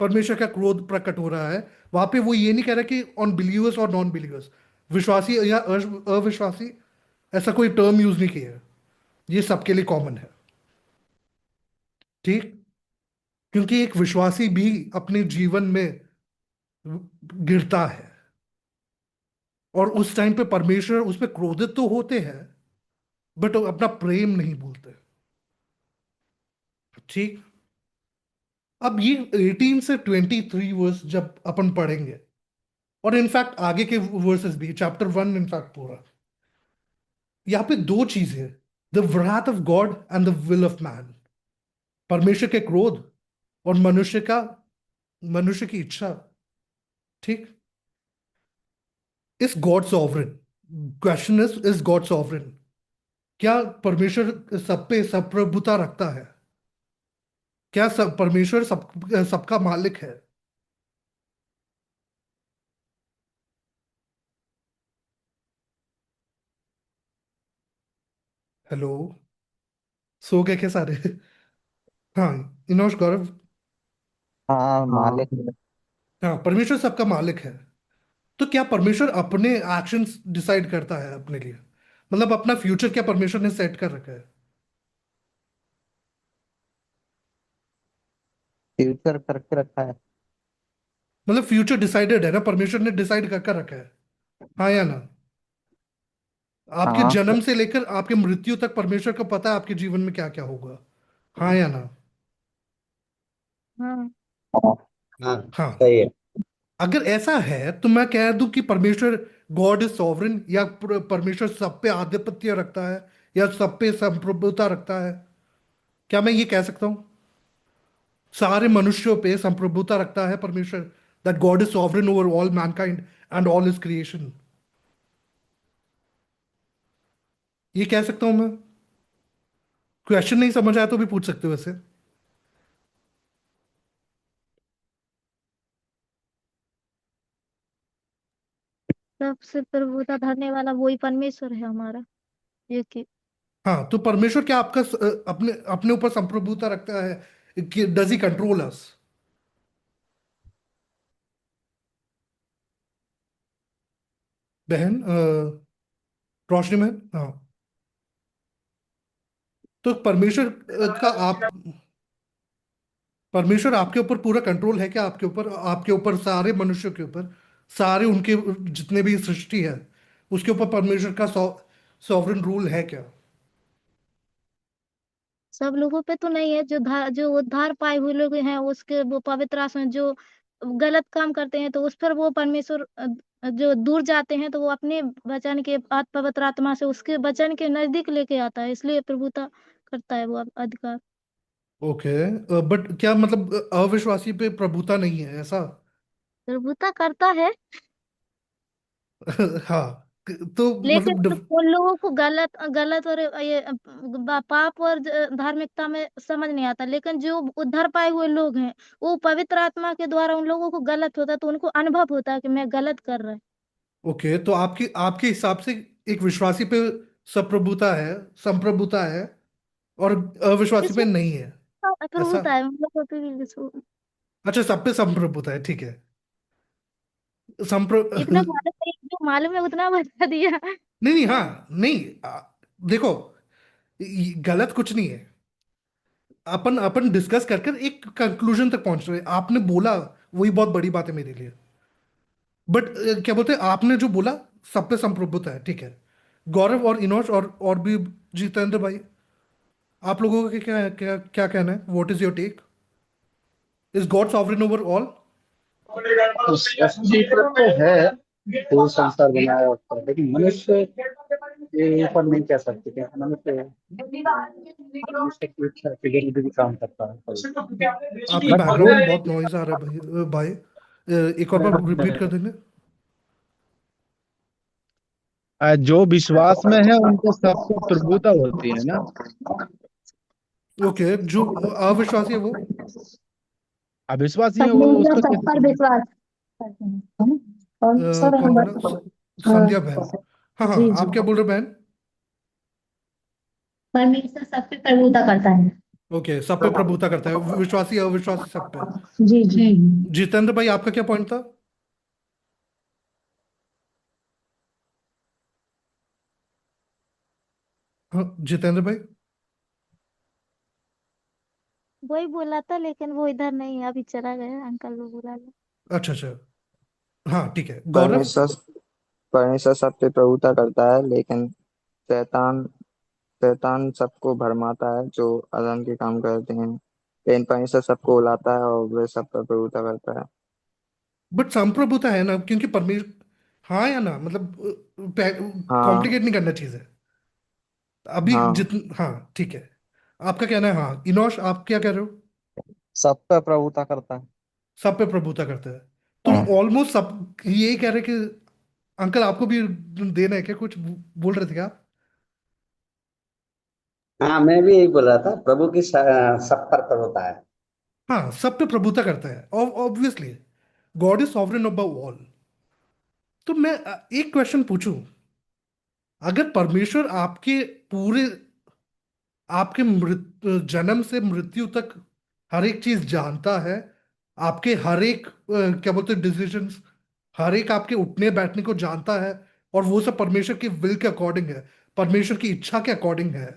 परमेश्वर का क्रोध प्रकट हो रहा है, वहां पे वो ये नहीं कह रहा कि ऑन बिलीवर्स और नॉन बिलीवर्स, विश्वासी या अविश्वासी, ऐसा कोई टर्म यूज नहीं किया है। ये सबके लिए कॉमन है, ठीक? क्योंकि एक विश्वासी भी अपने जीवन में गिरता है, और उस टाइम पे परमेश्वर उस पर क्रोधित तो होते हैं, बट अपना प्रेम नहीं भूलते, ठीक? अब ये 18 से 23 वर्स जब अपन पढ़ेंगे, और इनफैक्ट आगे के वर्सेस भी, चैप्टर 1 इनफैक्ट पूरा, यहाँ पे दो चीजें, the wrath of God and the will of man, परमेश्वर के क्रोध और मनुष्य की इच्छा, ठीक? Is God sovereign? Question is God sovereign? क्या परमेश्वर सब पे सब प्रभुता रखता है? क्या सब परमेश्वर सबका मालिक है? हेलो, सो गए क्या सारे? हाँ, इनोश, गौरव। हाँ, हाँ। मालिक। हाँ, परमेश्वर सबका मालिक है। तो क्या परमेश्वर अपने एक्शंस डिसाइड करता है अपने लिए? मतलब अपना फ्यूचर क्या परमेश्वर ने सेट कर रखा है? फ्यूचर करके रखा है। मतलब फ्यूचर डिसाइडेड है ना, परमेश्वर ने डिसाइड कर कर रखा है, हाँ या ना? आपके हाँ। जन्म से लेकर आपके मृत्यु तक परमेश्वर को पता है आपके जीवन में क्या क्या होगा, हाँ या ना? हाँ। हाँ। हाँ, हाँ। सही है। अगर ऐसा है तो मैं कह दूं कि परमेश्वर गॉड इज सॉवरेन, या परमेश्वर सब पे आधिपत्य रखता है, या सब पे संप्रभुता रखता है? क्या मैं ये कह सकता हूं सारे मनुष्यों पे संप्रभुता रखता है परमेश्वर, that God is sovereign over all Mankind and all his creation? ये कह सकता हूं मैं? क्वेश्चन नहीं समझ आया तो भी पूछ सकते हो वैसे। सबसे प्रभुता धरने वाला वही परमेश्वर है हमारा, एक ही। हाँ, तो परमेश्वर क्या आपका अपने अपने ऊपर संप्रभुता रखता है कि डज ही कंट्रोल अस? बहन, रोशनी में, हाँ। तो परमेश्वर आपके ऊपर पूरा कंट्रोल है क्या? आपके ऊपर सारे मनुष्यों के ऊपर, सारे उनके जितने भी सृष्टि है, उसके ऊपर परमेश्वर का सॉवरेन रूल है क्या? सब लोगों पे तो नहीं है, जो उद्धार पाए हुए लोग हैं उसके वो पवित्र आत्मा जो गलत काम करते हैं तो उस पर वो परमेश्वर जो दूर जाते हैं तो वो अपने वचन के पवित्र आत्मा से उसके वचन के नजदीक लेके आता है, इसलिए प्रभुता करता है वो अधिकार। ओके, बट क्या मतलब अविश्वासी पे प्रभुता नहीं है ऐसा? प्रभुता करता है, हाँ, तो लेकिन मतलब उन लोगों को गलत गलत और ये पाप और धार्मिकता में समझ नहीं आता, लेकिन जो उद्धार पाए हुए लोग हैं वो पवित्र आत्मा के द्वारा उन लोगों को गलत होता है तो उनको अनुभव होता है कि मैं गलत कर रहा है। ओके, तो आपके आपके हिसाब से एक विश्वासी पे सप्रभुता है, संप्रभुता है, और अविश्वासी पे इसमें नहीं है, ऐसा? प्रभुता है, हम लोगों पे भी अच्छा, सब पे संप्रभुता है, ठीक है। इतना संप्र मालूम है, जो मालूम है उतना बता दिया। नहीं नहीं, हाँ नहीं, देखो, गलत कुछ नहीं है। अपन अपन डिस्कस कर कर एक कंक्लूजन तक पहुंच रहे हैं। आपने बोला, वही बहुत बड़ी बात है मेरे लिए। बट क्या बोलते हैं, आपने जो बोला सब पे संप्रभुता है, ठीक है। गौरव और इनोश और भी जितेंद्र भाई, आप लोगों का क्या क्या क्या कहना है? What is your take? Is God sovereign over all? तो सृष्टि पर तो है, कोई संसार बनाया होता है, लेकिन मनुष्य के ऊपर नहीं कह सकते कि मनुष्य मनुष्य की इच्छा के लिए भी काम करता है। आपके बट जो बैकग्राउंड में बहुत नॉइज आ रहा है भाई। एक और बार रिपीट कर देंगे? जो विश्वास में है उनको सबको प्रभुता होती है ना। ओके, जो अविश्वासी है वो? अविश्वासी है वो, परमेश्वर उसको सब कैसे पर प्रभु। विश्वास करते हैं, है ना? परमेश्वर कौन बोला? हाँ, संध्या बहन। हाँ हाँ, जी जी, आप क्या बोल रहे हो बहन? परमेश्वर सब पे प्रभुता करता है। ओके, सब पे प्रभुता करता है, विश्वासी अविश्वासी सब पे। जी जी। जितेंद्र भाई, आपका क्या पॉइंट था? हाँ, जितेंद्र भाई। वही बोला था, लेकिन वो इधर नहीं है, अभी चला गया, अंकल वो बुला लो। अच्छा अच्छा, हाँ ठीक है। गौरव? परमेश्वर परमेश्वर सब पे प्रभुता करता है, लेकिन शैतान शैतान सबको भरमाता है जो अधर्म के काम करते हैं। लेकिन परमेश्वर सबको उलाता है और वे सब पर प्रभुता करता है। बट संप्रभुता है ना, क्योंकि परमेश्वर, हाँ या ना, मतलब हाँ कॉम्प्लिकेट नहीं करना चीजें अभी हाँ। हाँ ठीक है। आपका कहना है, हाँ। इनोश, आप क्या कह रहे हो? सब पे प्रभुता करता है। सब पे प्रभुता करता है, तो ऑलमोस्ट सब यही कह रहे कि अंकल आपको भी देना है क्या कुछ? बोल रहे थे क्या आप? हाँ, मैं भी यही बोल रहा था, प्रभु की सब पर प्रभुता है। हाँ, सब पे प्रभुता करता है, obviously. God is sovereign above all. तो मैं एक क्वेश्चन पूछूं। अगर परमेश्वर आपके पूरे, आपके जन्म से मृत्यु तक हर एक चीज जानता है, आपके हर एक क्या बोलते हैं, डिसीजंस, हर एक आपके उठने बैठने को जानता है, और वो सब परमेश्वर की विल के अकॉर्डिंग है, परमेश्वर की इच्छा के अकॉर्डिंग है,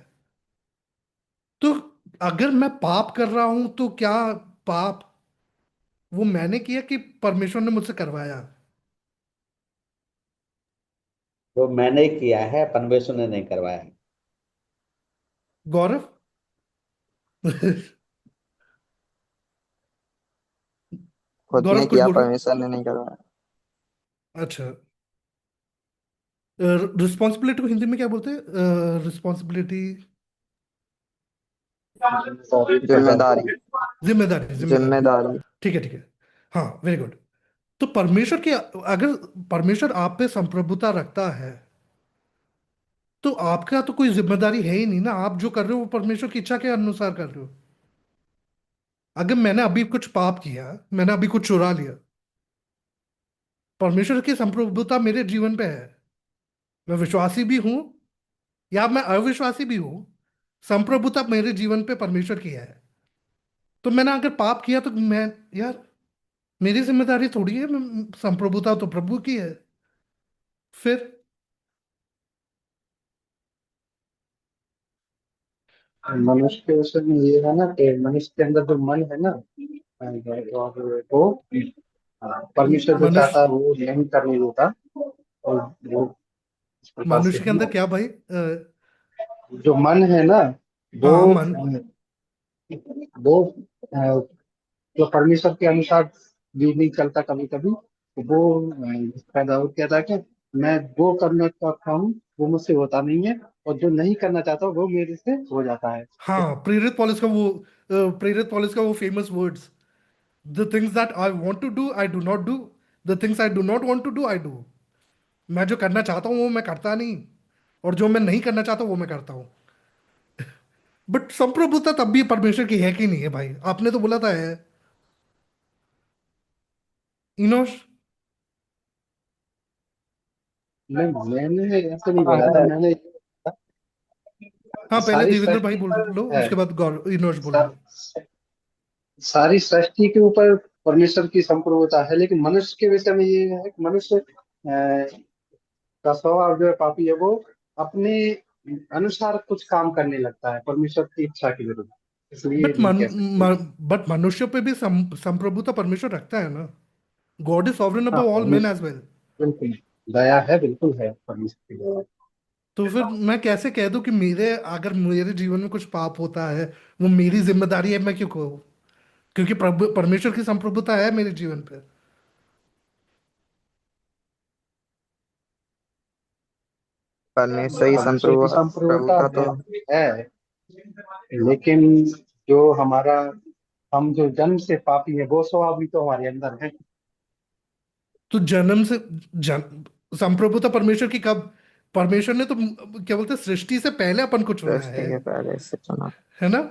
तो अगर मैं पाप कर रहा हूं तो क्या पाप वो मैंने किया कि परमेश्वर ने मुझसे करवाया? वो मैंने किया है, परमेश्वर ने नहीं करवाया है। गौरव? खुद गौरव ने कुछ किया, बोल रहे हो? परमेश्वर ने नहीं करवाया। अच्छा, रिस्पॉन्सिबिलिटी को हिंदी में क्या बोलते हैं? रिस्पॉन्सिबिलिटी, जिम्मेदारी। जिम्मेदारी, जिम्मेदारी। जिम्मेदारी। ठीक है ठीक है, हाँ, वेरी गुड। तो परमेश्वर के, अगर परमेश्वर आप पे संप्रभुता रखता है, तो आपका तो कोई जिम्मेदारी है ही नहीं ना। आप जो कर रहे हो वो परमेश्वर की इच्छा के अनुसार कर रहे हो। अगर मैंने अभी कुछ पाप किया, मैंने अभी कुछ चुरा लिया, परमेश्वर की संप्रभुता मेरे जीवन पे है। मैं विश्वासी भी हूं या मैं अविश्वासी भी हूं, संप्रभुता मेरे जीवन पे परमेश्वर की है। तो मैंने अगर पाप किया तो मैं, यार, मेरी जिम्मेदारी थोड़ी है। संप्रभुता तो प्रभु की है। फिर मनुष्य के विषय में ये है ना कि मनुष्य के अंदर जो मन है ना, और वो परमेश्वर जो मनुष्य चाहता है वो नहीं करने देता। और वो इस प्रकार से मनुष्य के है अंदर ना, क्या भाई? जो मन है ना वो हाँ, मन। वो अ, जो परमेश्वर के अनुसार भी नहीं चलता कभी कभी, वो पैदा हो कहता है कि मैं वो करना चाहता हूँ वो मुझसे होता नहीं है, और जो नहीं करना चाहता वो मेरे से हो जाता है। हाँ, प्रेरित पॉलस का वो famous words, the things that I want to do I do not do, the things I do not want to do I do. मैं जो करना चाहता हूँ वो मैं करता नहीं, और जो मैं नहीं करना चाहता वो मैं करता हूँ। बट संप्रभुता तब भी परमेश्वर की है कि नहीं है भाई? आपने तो बोला था है, इनोश। नहीं, मैंने ऐसे नहीं हाँ बोला था, है। मैंने हाँ, पहले सारी देवेंद्र भाई सृष्टि बोल लो, है, उसके बाद गौर इनोश बोलना। सा- सारी सृष्टि के ऊपर परमेश्वर की संप्रभुता है। लेकिन मनुष्य के विषय में ये है कि मनुष्य का स्वभाव जो है पापी है, वो अपने अनुसार कुछ काम करने लगता है परमेश्वर की इच्छा के विरुद्ध। इसलिए बट नहीं कह सकते। बट मनुष्य पे भी संप्रभुता परमेश्वर रखता है ना। गॉड इज सॉवरेन हाँ, अबव ऑल मेन एज परमेश्वर वेल। बिल्कुल दया है, बिल्कुल है परमेश्वर की दया। तो फिर मैं कैसे कह दूं कि मेरे अगर मेरे जीवन में कुछ पाप होता है, वो मेरी जिम्मेदारी है, मैं क्यों कहूँ? क्योंकि प्रभु परमेश्वर की संप्रभुता है मेरे जीवन पे। परमेश्वर की परमेश्वर की संप्रभुता प्रभुता तो है, लेकिन जो हमारा, हम जो जन्म से पापी है, वो स्वभाव भी तो हमारे अंदर है। तो जन्म से संप्रभुता परमेश्वर की कब? परमेश्वर ने तो क्या बोलते हैं, सृष्टि से पहले अपन को चुना सृष्टि है के पहले से चुना। है ना?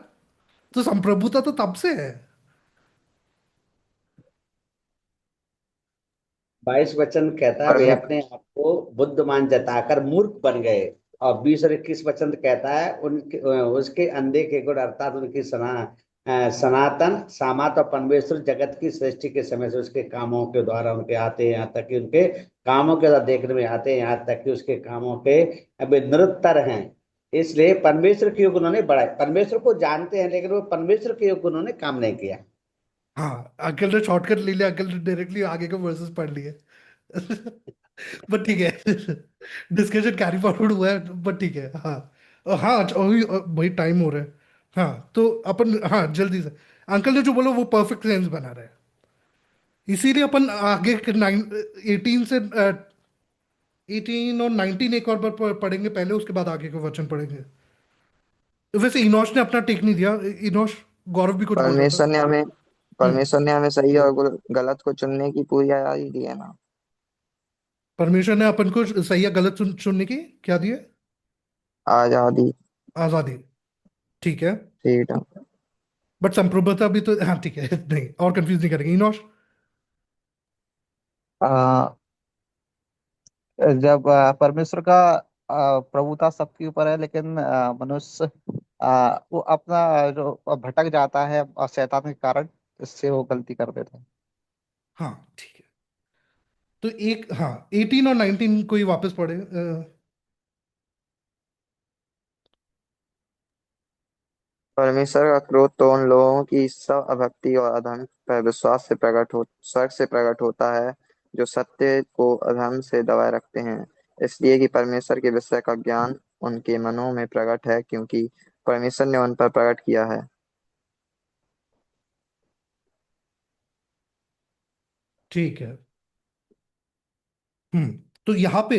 तो संप्रभुता तो तब से है। 22 वचन कहता है वे परमे अपने आप को बुद्धिमान जताकर मूर्ख बन गए। और 20 और 21 वचन कहता है उनके उसके अंधे के गुण अर्थात उनकी सनातन सामर्थ और परमेश्वर जगत की सृष्टि के समय से उसके कामों के द्वारा उनके आते हैं, यहाँ तक कि उनके कामों के द्वारा देखने में आते हैं, यहाँ तक कि उसके कामों के अभी निरुत्तर हैं। इसलिए परमेश्वर के युग उन्होंने बढ़ाए। परमेश्वर को जानते हैं, लेकिन वो परमेश्वर के युग उन्होंने काम नहीं किया। हाँ, अंकल ने शॉर्टकट ले लिया, अंकल ने डायरेक्टली आगे के वर्सेस पढ़ लिए। बट ठीक है, डिस्कशन कैरी फॉरवर्ड हुआ है, बट ठीक है। हाँ, हाँ, अच्छा, वही वही टाइम हो रहा है। हाँ, तो अपन, हाँ, जल्दी से, अंकल ने जो बोला वो परफेक्ट सेंस बना रहा है। इसीलिए अपन आगे के 18 से 18 और 19 एक और बार पढ़ेंगे पहले, उसके बाद आगे के वचन पढ़ेंगे। वैसे इनोश ने अपना टेक नहीं दिया। इनोश, गौरव भी कुछ बोल रहा था। परमेश्वर ने हमें हम्म। परमेश्वर ने हमें सही और गलत को चुनने की पूरी आज़ादी दी है ना। परमेश्वर ने अपन को सही या गलत चुनने की क्या दिए? आज़ादी, आजादी। ठीक है। फ्रीडम। बट संप्रभुता भी तो, हाँ ठीक है। नहीं, और कंफ्यूज नहीं करेंगे इनोश। आ, जब परमेश्वर का प्रभुता सबके ऊपर है, लेकिन मनुष्य वो अपना जो भटक जाता है शैतान के कारण, इससे वो गलती कर देता है। हाँ ठीक है। तो एक, हाँ, 18 और 19 को ही वापस पढ़े। परमेश्वर का क्रोध तो उन लोगों की सब अभक्ति और अधर्म पर विश्वास से स्वर्ग से प्रकट होता है, जो सत्य को अधर्म से दबाए रखते हैं। इसलिए कि परमेश्वर के विषय का ज्ञान उनके मनों में प्रकट है, क्योंकि परमेश्वर ने उन पर प्रकट किया है। ठीक है। तो यहाँ पे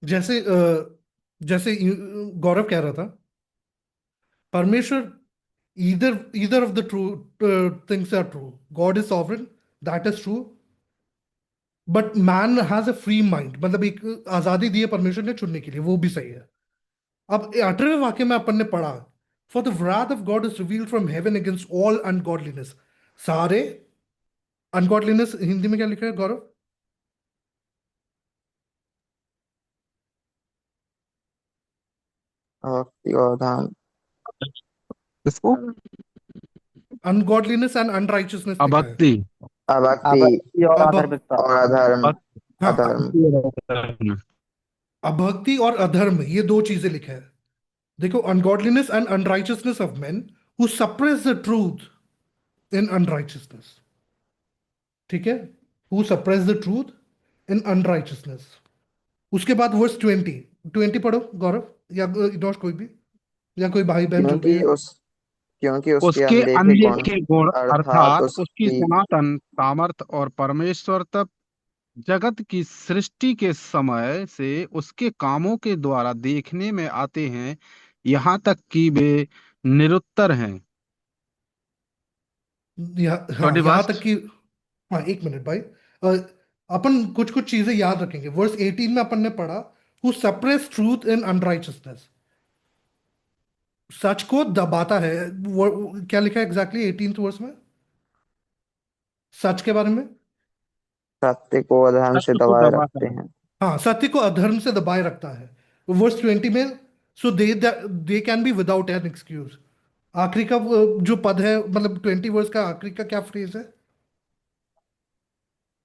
जैसे जैसे गौरव कह रहा था, परमेश्वर, either either of the true things are true. God is sovereign, that is true. But man has a free mind, मतलब एक आजादी दी है परमेश्वर ने चुनने के लिए, वो भी सही है। अब 18वें वाक्य में अपन ने पढ़ा, for the wrath of God is revealed from heaven against all ungodliness। सारे अनगॉडलीनेस हिंदी में क्या लिखा है गौरव? भक्ति और अधर्म। इसको अनगॉडलीनेस एंड अनराइचियसनेस लिखा है। अभक्ति। अभक्ति भक्ति और अब, अधार्मिकता। और अधर्म। हाँ, अधर्म। अभक्ति और अधर्म, ये दो चीजें लिखा है। देखो, ungodliness and unrighteousness of men who suppress the truth in unrighteousness। ठीक है, who suppress the truth in unrighteousness. उसके बाद वर्स 20 पढ़ो गौरव, या इनोश, कोई भी, या कोई भाई बहन जो भी क्योंकि है। उस क्योंकि उसके उसके अनदेखे गुण अनदेखे गुण अर्थात अर्थात उसकी उसकी सनातन सामर्थ और परमेश्वर तब जगत की सृष्टि के समय से उसके कामों के द्वारा देखने में आते हैं, यहाँ तक कि वे निरुत्तर हैं। हाँ, यहाँ तक 21। कि, हाँ, एक मिनट भाई, अपन कुछ कुछ चीजें याद रखेंगे। वर्स 18 में अपन ने पढ़ा, हु सप्रेस ट्रूथ इन अनराइचियसनेस, सच को दबाता है। क्या लिखा है एग्जैक्टली 18th वर्स में सच के बारे में? सत्य को अधर्म से सत्य को दबाए दबाता रखते है। हैं। हाँ, सत्य को अधर्म से दबाए रखता है। वर्स 20 में, so they can be without an excuse. आखिरी का जो पद है, मतलब 20 वर्स का आखिरी का क्या फ्रेज है?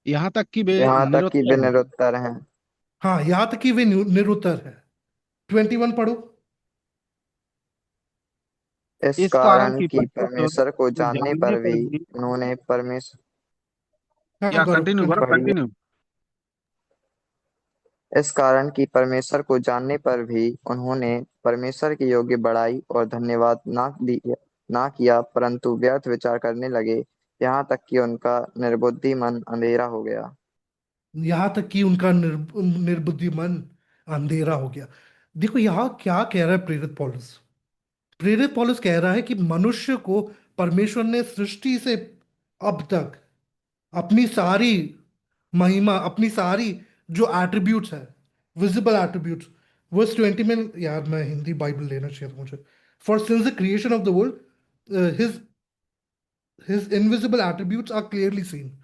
यहाँ तक कि वे यहाँ तक कि वे निरुत्तर हैं। निरुत्तर हैं। हाँ, यहाँ तक कि वे निरुत्तर है। 21 पढ़ो। इस इस कारण कारण कि कि परमेश्वर को परमेश्वर जानने जानने पर पर भी भी, उन्होंने परमेश्वर हाँ, या गौरव कंटिन्यू गौरव कंटिन्यू। पढ़िए। कंटिन्यू। इस कारण कि परमेश्वर को जानने पर भी उन्होंने परमेश्वर की योग्य बड़ाई और धन्यवाद ना किया, परंतु व्यर्थ विचार करने लगे, यहाँ तक कि उनका निर्बुद्धि मन अंधेरा हो गया। यहाँ तक कि उनका निर्बुद्धि मन अंधेरा हो गया। देखो यहाँ क्या कह रहा है प्रेरित पौलुस। प्रेरित पौलुस कह रहा है कि मनुष्य को परमेश्वर ने सृष्टि से अब तक अपनी सारी महिमा, अपनी सारी जो एट्रीब्यूट्स है, विजिबल एट्रीब्यूट्स, वर्स 20 में, यार मैं हिंदी बाइबल लेना चाहिए था मुझे। For since the creation of the world his his invisible attributes are clearly seen.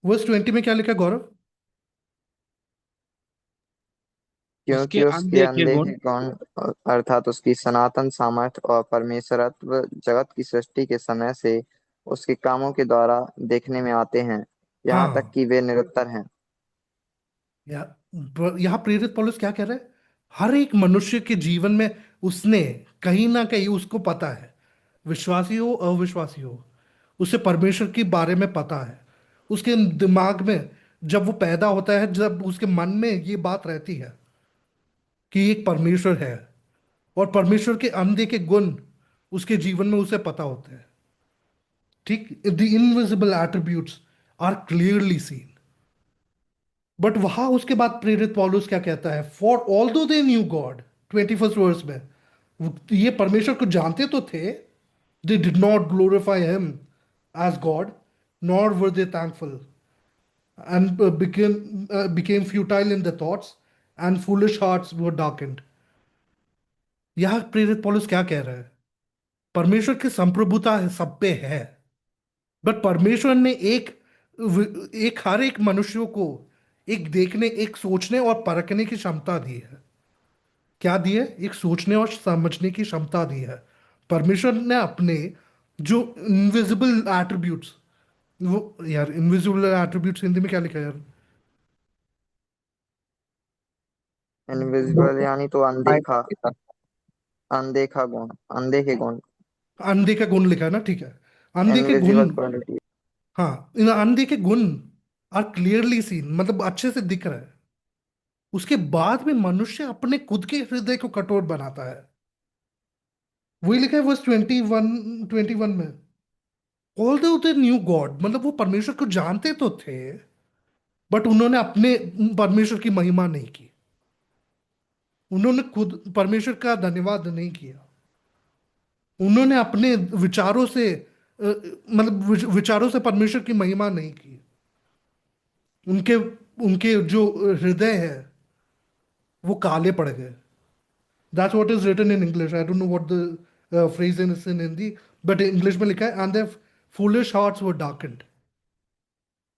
Verse 20 में क्या लिखा है, गौरव? क्योंकि उसके उसके अनदेखे अनदेखे गुण। गुण अर्थात उसकी सनातन सामर्थ्य और परमेश्वरत्व जगत की सृष्टि के समय से उसके कामों के द्वारा देखने में आते हैं, यहाँ तक हाँ, कि वे निरुत्तर हैं। यहाँ प्रेरित पौलुस क्या कह रहा है? हर एक मनुष्य के जीवन में उसने कहीं ना कहीं, उसको पता है, विश्वासी हो अविश्वासी हो, उसे परमेश्वर के बारे में पता है। उसके दिमाग में जब वो पैदा होता है, जब उसके मन में ये बात रहती है कि एक परमेश्वर है, और परमेश्वर के अनदेखे गुण उसके जीवन में उसे पता होते हैं। ठीक, the invisible attributes are clearly seen. But वहां उसके बाद प्रेरित पौलुस क्या कहता है? फॉर ऑल दो they knew God, 21st verse में, ये परमेश्वर को जानते तो थे, they did not glorify him as God, nor were they thankful, and became futile in their thoughts, and foolish hearts were darkened. यह प्रेरित पौलुस क्या कह रहा है? परमेश्वर की संप्रभुता है, सब पे है, बट परमेश्वर ने एक हर एक मनुष्यों को एक देखने, एक सोचने और परखने की क्षमता दी है। क्या दी है? एक सोचने और समझने की क्षमता दी है। परमेश्वर ने अपने जो इनविजिबल एट्रीब्यूट्स, वो, यार इनविजिबल एट्रीब्यूट्स हिंदी में क्या लिखा है यार? इनविजिबल यानी तो अनदेखा, अनदेखा गुण, अनदेखे गुण। अंधे के गुण लिखा है ना, ठीक है। अंधे के गुण, इनविजिबल क्वालिटी। हाँ, इन अंधे के गुण आर क्लियरली सीन, मतलब अच्छे से दिख रहा है। उसके बाद में मनुष्य अपने खुद के हृदय को कठोर बनाता है। वही लिखा है वर्स 21 में। ऑल दे न्यू गॉड, मतलब वो परमेश्वर को जानते तो थे, बट उन्होंने अपने परमेश्वर की महिमा नहीं की। उन्होंने खुद परमेश्वर का धन्यवाद नहीं किया। उन्होंने अपने विचारों से मतलब विचारों से परमेश्वर की महिमा नहीं की। उनके उनके जो हृदय है वो काले पड़ गए। That's what is written in English. I don't know what the phrase is in Hindi, but English में लिखा है, and their foolish hearts were darkened.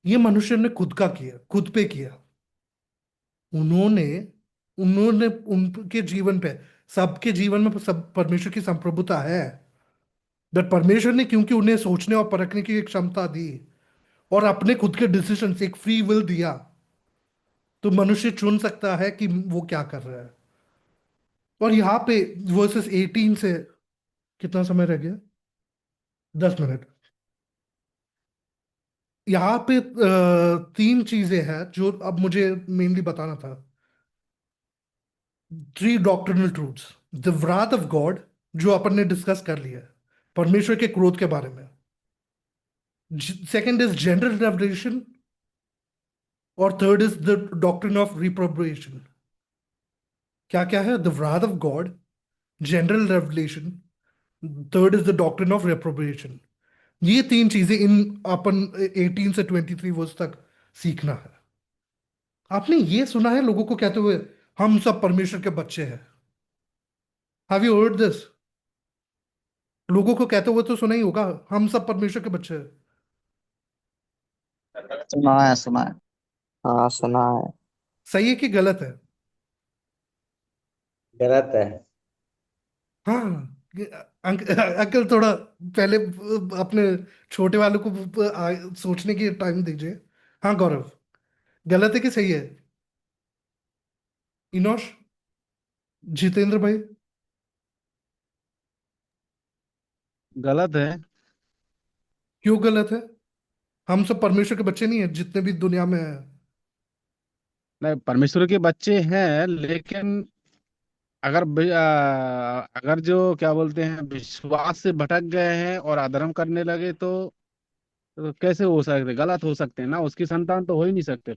ये मनुष्य ने खुद का किया, खुद पे किया। उन्होंने उन्होंने उनके जीवन पे, सबके जीवन में सब परमेश्वर की संप्रभुता है, बट परमेश्वर ने क्योंकि उन्हें सोचने और परखने की एक क्षमता दी और अपने खुद के डिसीजन से एक फ्री विल दिया, तो मनुष्य चुन सकता है कि वो क्या कर रहा है। और यहाँ पे वर्सेस 18 से, कितना समय रह गया? 10 मिनट। यहाँ पे तीन चीजें हैं जो अब मुझे मेनली बताना था। Three doctrinal truths. The wrath of God, जो अपन ने डिस्कस कर लिया है, परमेश्वर के क्रोध के बारे में। सेकंड इज जनरल रेवलेशन, और third is the doctrine of reprobation. क्या क्या है? The wrath of God, general revelation, third is the doctrine of reprobation. ये तीन चीजें इन अपन 18 से 23 वर्ष तक सीखना है। आपने ये सुना है लोगों को कहते हुए, हम सब परमेश्वर के बच्चे हैं? Have you heard this? लोगों को कहते हुए तो सुना ही होगा, हम सब परमेश्वर के बच्चे हैं। सुना है, सुना है। हाँ सुना है। सही है कि गलत है? गलत है। हाँ, अंकल थोड़ा पहले अपने छोटे वालों को सोचने की टाइम दीजिए। हाँ गौरव, गलत है कि सही है? इनोश, जितेंद्र भाई। गलत है। क्यों गलत है? हम सब परमेश्वर के बच्चे नहीं है जितने भी दुनिया में है? नहीं, परमेश्वर के बच्चे हैं, लेकिन अगर जो क्या बोलते हैं विश्वास से भटक गए हैं और अधर्म करने लगे, तो कैसे हो सकते, गलत हो सकते हैं ना, उसकी संतान तो हो ही नहीं सकते।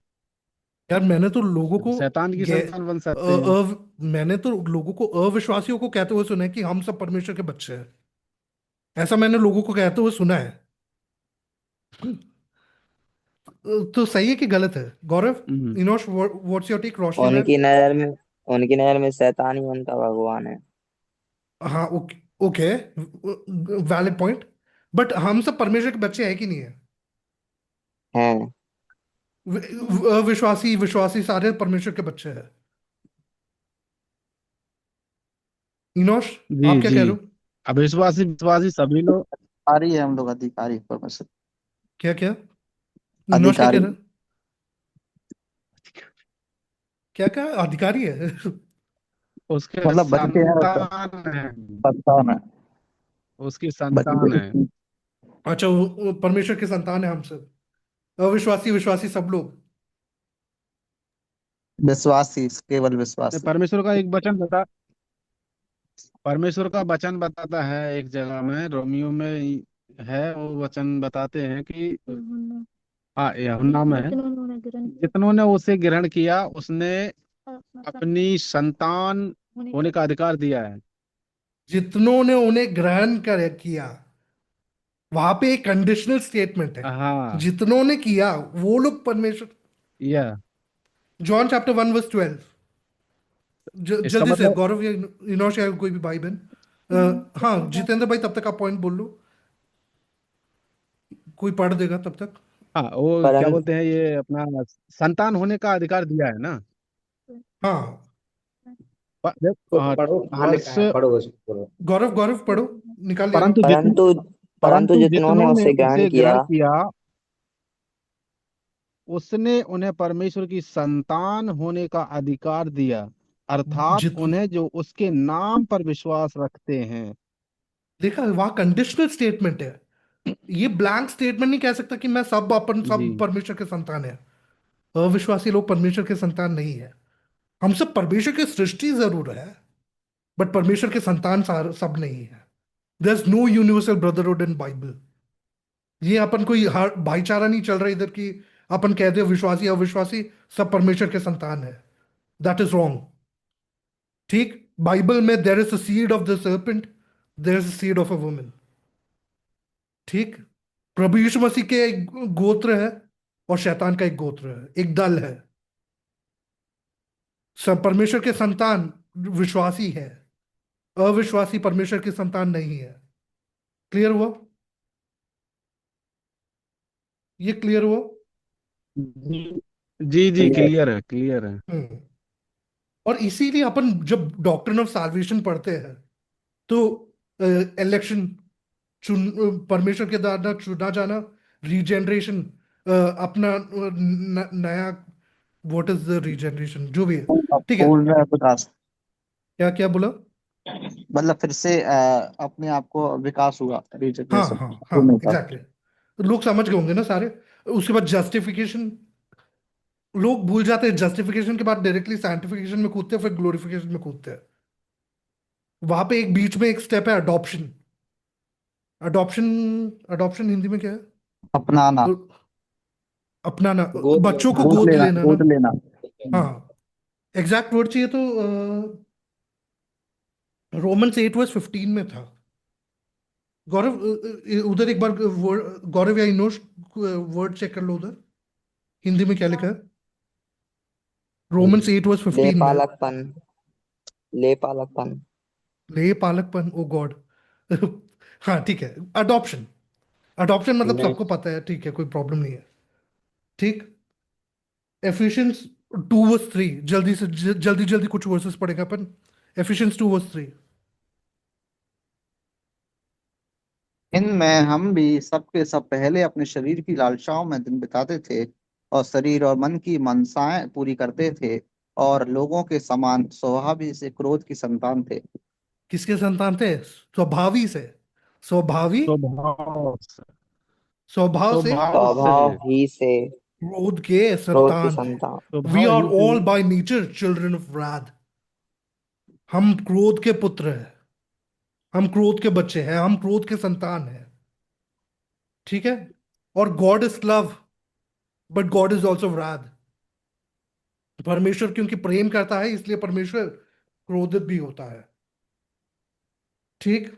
यार मैंने तो लोगों को शैतान की गे संतान बन सकते हैं। मैंने तो लोगों को, अविश्वासियों को कहते हुए सुना है कि हम सब परमेश्वर के बच्चे हैं। ऐसा मैंने लोगों को कहते हुए सुना है। तो सही है कि गलत है Gaurav? Hmm. Enosh, what's your take? Roshni ma'am. उनकी नजर में उनकी नजर में शैतान ही उनका भगवान है। हाँ okay, okay, valid point. But हम सब परमेश्वर के बच्चे हैं कि नहीं है? हैं। अविश्वासी विश्वासी सारे परमेश्वर के बच्चे हैं। इनोश, आप जी क्या जी। कह रहे हो? अविश्वासी विश्वासी सभी लोग। अधिकारी है हम लोग, अधिकारी परमेश्वर। क्या क्या? इनोश क्या कह अधिकारी। रहे हो? क्या क्या अधिकारी है? उसके मतलब बच्चे हैं उसका, संतान है। संतान है। उसकी बच्चे संतान है। अच्छा, वो परमेश्वर के संतान है हम सब, अविश्वासी विश्वासी सब लोग। विश्वासी, केवल विश्वासी। परमेश्वर का एक वचन बता परमेश्वर का वचन बताता है एक जगह में, रोमियो में है, वो वचन बताते हैं कि यूहन्ना, हाँ, यूहन्ना में है, जितनों ने ग्रहण किया जितनों ने उसे ग्रहण किया उसने अपना सा अपनी संतान होने होने का। का अधिकार दिया है। जितनों ने उन्हें ग्रहण कर किया, वहां पे एक कंडीशनल स्टेटमेंट है। हाँ। जितनों ने किया वो लोग परमेश्वर। यह जॉन चैप्टर 1 वर्स 12। इसका जल्दी से मतलब। गौरव या इनोश या कोई भी भाई बहन। हाँ जितेंद्र भाई, तब तक आप पॉइंट बोल लो, कोई पढ़ देगा तब तक। हाँ, वो क्या परंतु बोलते हैं, ये अपना संतान होने का अधिकार दिया है ना। हाँ तो हाँ, पढ़ो, कहाँ लिखा वर्ष। है, पढ़ो उसको पढ़ो। गौरव, गौरव पढ़ो, निकाल लिया ना? परंतु जितने परंतु परंतु परंतु जितनों ने जितनों ने उसे ग्रहण उसे किया। ग्रहण किया उसने उन्हें परमेश्वर की संतान होने का अधिकार दिया, अर्थात जित उन्हें जो उसके नाम पर विश्वास रखते हैं। देखा, वहां कंडीशनल स्टेटमेंट है। ये ब्लैंक स्टेटमेंट नहीं कह सकता कि मैं सब अपन जी। सब परमेश्वर के संतान है। अविश्वासी लोग परमेश्वर के संतान नहीं है। हम सब परमेश्वर की सृष्टि जरूर है, बट परमेश्वर के संतान सब नहीं है। There is no universal brotherhood in Bible. ये अपन कोई भाईचारा नहीं चल रहा इधर की अपन कहते हो विश्वासी अविश्वासी सब परमेश्वर के संतान है। That is wrong. ठीक, बाइबल में there is a seed of the serpent, there is a seed of a woman. ठीक, प्रभु यीशु मसीह के एक गोत्र है और शैतान का एक गोत्र है, एक दल है। सब परमेश्वर के संतान विश्वासी है, अविश्वासी परमेश्वर की संतान नहीं है। क्लियर हुआ? ये क्लियर हुआ? जी जी जी, क्लियर है, क्लियर है। हम्म। और इसीलिए अपन जब डॉक्ट्रिन ऑफ साल्वेशन पढ़ते हैं तो इलेक्शन, परमेश्वर के द्वारा चुना जाना, रीजनरेशन, अपना नया, व्हाट इज द रीजनरेशन जो भी है। ठीक है, पूर्ण विकास। क्या क्या बोला? मतलब फिर से अपने आप को विकास हुआ, हाँ रिजनरेशन, हाँ हाँ, पूर्ण विकास। एग्जैक्टली। लोग समझ गए होंगे ना सारे। उसके बाद जस्टिफिकेशन, लोग भूल जाते हैं, जस्टिफिकेशन के बाद डायरेक्टली सैंटिफिकेशन में कूदते हैं, फिर ग्लोरिफिकेशन में कूदते हैं। वहां पे एक बीच में एक स्टेप है, अडॉप्शन। अडॉप्शन, अडॉप्शन हिंदी में क्या है? अपनाना। अपनाना, गोद बच्चों को लेना। गोद गोद लेना, लेना ना? गोद लेना। हाँ, एग्जैक्ट वर्ड चाहिए तो रोमन्स 8 वर्स 15 में था। गौरव, उधर एक बार गौरव या इनोश वर्ड चेक कर लो उधर, हिंदी में क्या लिखा है रोमन्स 8 वर्स 15 में? लेपालकपन। लेपालकपन। ले पालकपन, ओ गॉड। हाँ ठीक है, अडॉप्शन। अडॉप्शन मतलब नहीं, सबको पता है, ठीक है, कोई प्रॉब्लम नहीं है। ठीक, एफिशिएंस 2 वर्स 3, जल्दी से जल्दी, जल्दी, जल्दी, कुछ वर्सेस पढ़ेगा अपन। Efficiency 2 verse 3। 2 वर्स 3 जल्दी जल्दी, कुछ वर्सेस पढ़ेगा अपन। एफिशिएंस 2 वर्स 3 जल्दी जल्दी, कुछ वर्सेस पढ़ेगा अपन। एफिशिएंस 2 वर्स 3 जल्दी जल्दी, कुछ वर्सेस पढ़ेगा अपन। इनमें हम भी सबके सब पहले अपने शरीर की लालसाओं में दिन बिताते थे और शरीर और मन की मनसाएं पूरी करते थे और लोगों के समान स्वभाव से क्रोध की संतान थे। किसके संतान थे? स्वभावी से। स्वभावी। स्वभाव से स्वभाव से स्वभाव से स्वभाव ही से क्रोध के क्रोध की संतान थे। संतान। वी स्वभाव आर ही से all by nature children of wrath। हम क्रोध के पुत्र हैं, हम क्रोध के बच्चे हैं, हम क्रोध के संतान हैं। ठीक है। और God is love, but God is also wrath। परमेश्वर क्योंकि प्रेम करता है इसलिए परमेश्वर क्रोधित भी होता है। ठीक।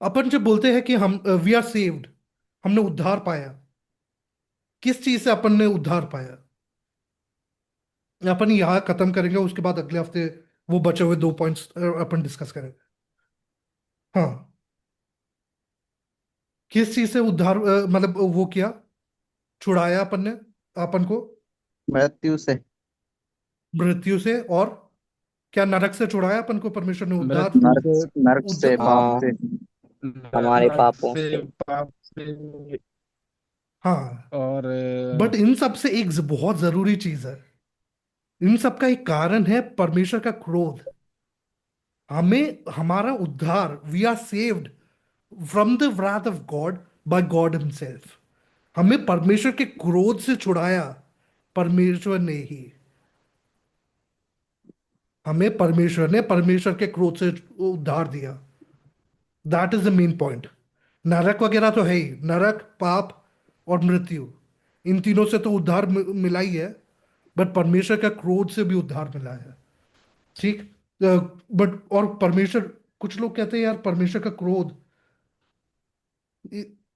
अपन जब बोलते हैं कि हम वी आर सेव्ड, हमने उद्धार पाया, किस चीज से अपन ने उद्धार पाया? अपन यहाँ खत्म करेंगे, उसके बाद अगले हफ्ते वो बचे हुए 2 पॉइंट्स अपन डिस्कस करेंगे। हाँ। किस चीज से उद्धार मतलब वो किया, छुड़ाया अपन ने अपन को? मृत्यु से। मृत्यु से। और क्या नरक से छुड़ाया अपन को परमेश्वर ने? उद्धार। मृत्यु नरक से, नरक से, पाप हाँ, से। हमारे नरक पापों से, से। पाप से, हाँ। और बट इन सब से एक बहुत जरूरी चीज है, इन सब का एक कारण है परमेश्वर का क्रोध। हमें हमारा उद्धार, we are saved from the wrath of God by God himself. हमें परमेश्वर के क्रोध से छुड़ाया परमेश्वर ने ही। हमें परमेश्वर ने परमेश्वर के क्रोध से उद्धार दिया। That is the main point. नरक वगैरह तो है ही, नरक, पाप और मृत्यु, इन तीनों से तो उद्धार मिला ही है, बट परमेश्वर का क्रोध से भी उद्धार मिला है। ठीक। बट और परमेश्वर, कुछ लोग कहते हैं यार परमेश्वर का क्रोध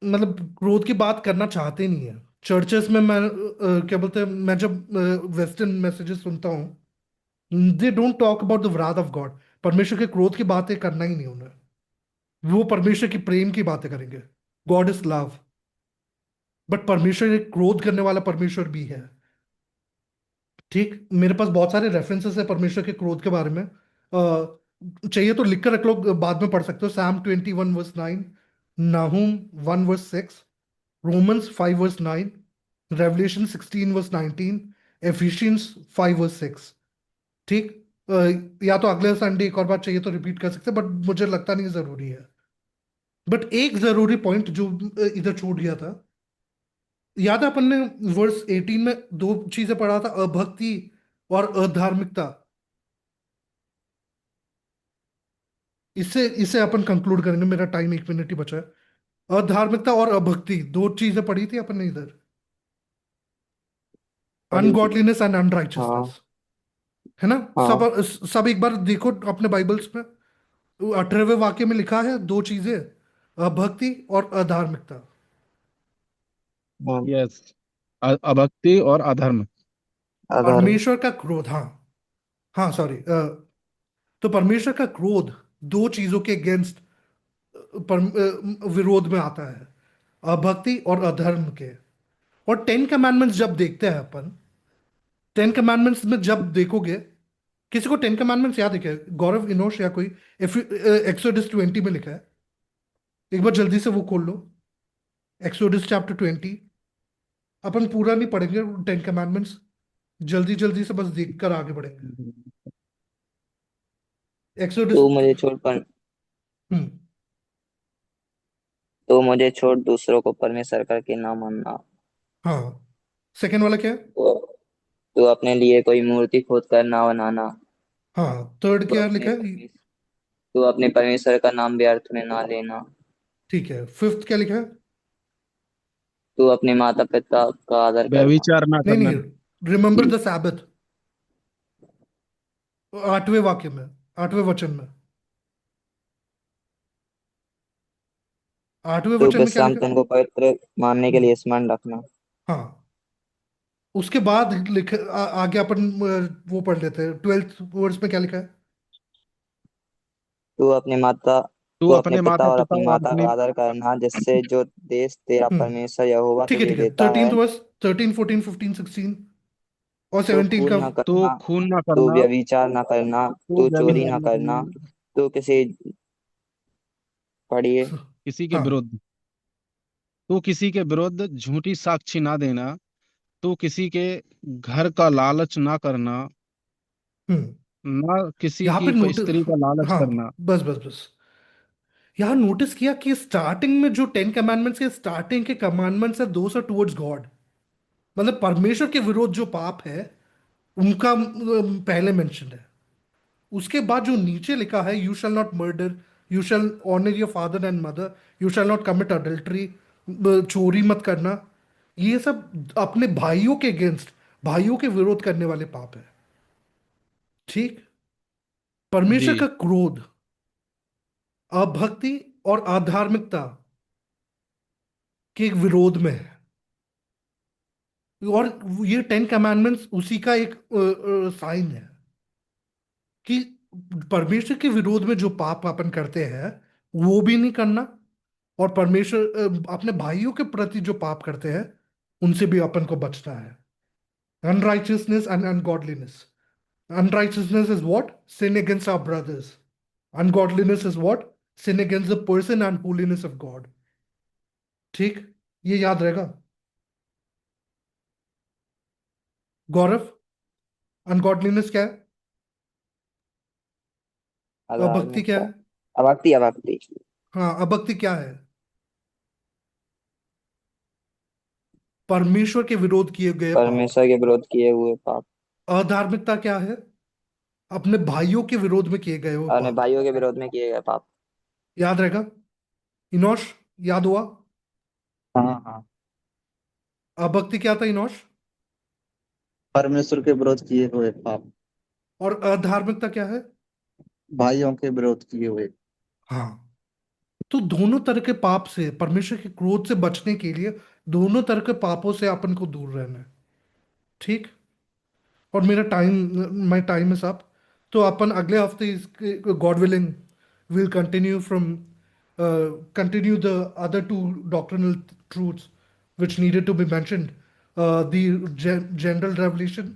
मतलब क्रोध की बात करना चाहते नहीं है। चर्चेस में मैं क्या बोलते हैं, मैं जब वेस्टर्न मैसेजेस सुनता हूँ, they don't talk about the wrath of God. परमेश्वर के क्रोध की बातें करना ही नहीं उन्हें। वो परमेश्वर की प्रेम की बातें करेंगे। गॉड इज लव, बट परमेश्वर एक क्रोध करने वाला परमेश्वर भी है। ठीक। मेरे पास बहुत सारे रेफरेंसेस है परमेश्वर के क्रोध के बारे में। चाहिए तो लिख कर रख लो, बाद में पढ़ सकते हो। Psalm 21 verse 9, नाहूम 1 verse 6, Romans 5 verse 9, revelation 16 verse 19, efficiency 5 verse 6। ठीक। या तो अगले संडे एक और बार चाहिए तो रिपीट कर सकते हैं, बट मुझे लगता नहीं जरूरी है। बट एक जरूरी पॉइंट जो इधर छूट गया था, याद है अपन ने वर्स 18 में दो चीजें पढ़ा था, अभक्ति और अधार्मिकता। इससे इसे अपन कंक्लूड करेंगे, मेरा टाइम 1 मिनट ही बचा है। अधार्मिकता और अभक्ति दो चीजें पढ़ी थी अपन ने इधर, पढ़ी थी। अनगॉडलीनेस एंड हाँ, अनराइचियसनेस। है ना? सब हाँ, सब एक बार देखो अपने बाइबल्स में, 18वें वाक्य में लिखा है दो चीजें, अभक्ति और अधार्मिकता। हाँ, यस, अभक्ति और अधर्म। अधर्म। परमेश्वर का क्रोध, हाँ। हाँ सॉरी, तो परमेश्वर का क्रोध दो चीजों के अगेंस्ट, विरोध में आता है, अभक्ति और अधर्म के। और 10 कमांडमेंट्स जब देखते हैं अपन, 10 कमांडमेंट्स में जब देखोगे, किसी को 10 कमांडमेंट्स याद है क्या? गौरव, इनोश या कोई? एक्सोडस 20 में लिखा है, एक बार जल्दी से वो खोल लो, एक्सोडस चैप्टर 20। अपन पूरा नहीं पढ़ेंगे 10 कमांडमेंट्स, जल्दी जल्दी से बस देख कर आगे बढ़ेंगे। एक्सोडस। तू मुझे छोड़ पर हम्म। तू मुझे छोड़ दूसरों को परमेश्वर करके ना मानना। हाँ। सेकेंड वाला क्या है? तो तू अपने लिए कोई मूर्ति खोद कर ना बनाना। हाँ। थर्ड तू क्या अपने लिखा है? परमेश्वर तू अपने परमेश्वर का नाम व्यर्थ में ना लेना। ठीक है। फिफ्थ क्या लिखा है? तू अपने माता पिता का आदर करना। व्यभिचार ना नहीं करना। नहीं, रिमेंबर द सैबथ, 8वें वाक्य में, 8वें वचन में, 8वें तू वचन में क्या विश्राम लिखा है? दिन को पवित्र मानने के हम्म। लिए स्मरण रखना। हाँ। उसके बाद आगे अपन वो पढ़ लेते हैं, 12th वर्स में क्या लिखा है? तू अपने माता तू तू अपने अपने पिता माता और पिता अपनी और माता अपनी। का आदर करना, जिससे जो देश तेरा हम्म। परमेश्वर यहोवा ठीक है, तुझे ठीक है। देता 13th है। वर्स, 13, 14, 15, 16 और तू 17 खून का। न तू करना। खून ना तू करना। व्यभिचार न करना। तू तू चोरी हम्म। व्यभिचार न ना करना। करना। तू किसी पढ़िए। किसी के हाँ। विरुद्ध, तू किसी के विरुद्ध झूठी साक्षी ना देना, तू किसी के घर का लालच ना करना, हम्म। ना किसी यहाँ पे की नोटिस, स्त्री का लालच हाँ, करना। बस बस बस, यहाँ नोटिस किया कि स्टार्टिंग में जो 10 कमांडमेंट्स के स्टार्टिंग के कमांडमेंट्स है, दोस आर टुवर्ड्स गॉड। मतलब परमेश्वर के विरोध जो पाप है उनका पहले मेंशन है। उसके बाद जो नीचे लिखा है, you shall not murder, you shall honour your father and mother, you shall not commit adultery, चोरी मत करना, ये सब अपने भाइयों के अगेंस्ट, भाइयों के विरोध करने वाले पाप है। ठीक। जी परमेश्वर का क्रोध अभक्ति और आधार्मिकता के विरोध में है। और ये 10 कमांडमेंट्स उसी का एक साइन है कि परमेश्वर के विरोध में जो पाप अपन करते हैं वो भी नहीं करना, और परमेश्वर अपने भाइयों के प्रति जो पाप करते हैं उनसे भी अपन को बचना है। Unrighteousness and ungodliness. Unrighteousness is what? Sin against our brothers. Ungodliness is what? Sin against the person and holiness of God. ठीक। ये याद रहेगा गौरव? अनगॉडलीनेस क्या है? अभक्ति क्या अधार्मिकता। है? अभक्ति, अभक्ति। हाँ, अभक्ति क्या है? परमेश्वर के विरोध किए गए पाप। परमेश्वर के विरोध किए हुए पाप। अधार्मिकता क्या है? अपने भाइयों के विरोध में किए गए वो अपने पाप। भाइयों के विरोध में किए गए पाप। याद रहेगा? इनोश, याद हुआ? हाँ हाँ। अभक्ति क्या था इनोश? परमेश्वर के विरोध किए हुए पाप। और अधार्मिकता क्या है? भाइयों के विरोध किए हुए। हाँ। तो दोनों तरह के पाप से, परमेश्वर के क्रोध से बचने के लिए दोनों तरह के पापों से अपन को दूर रहना है। ठीक। और मेरा time, my time is up. तो अपन अगले हफ्ते, God willing, will continue from continue the other two doctrinal truths which needed to be mentioned, the general revelation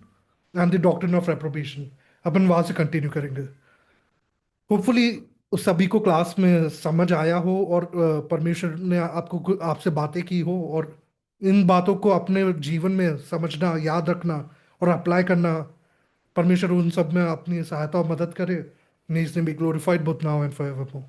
and the doctrine of reprobation। अपन वहां से कंटिन्यू करेंगे। होपफुली सभी को क्लास में समझ आया हो, और परमेश्वर ने आपको, आपसे बातें की हो, और इन बातों को अपने जीवन में समझना, याद रखना और अप्लाई करना। परमेश्वर उन सब में अपनी सहायता और मदद करे। May his name be glorified both now and forevermore।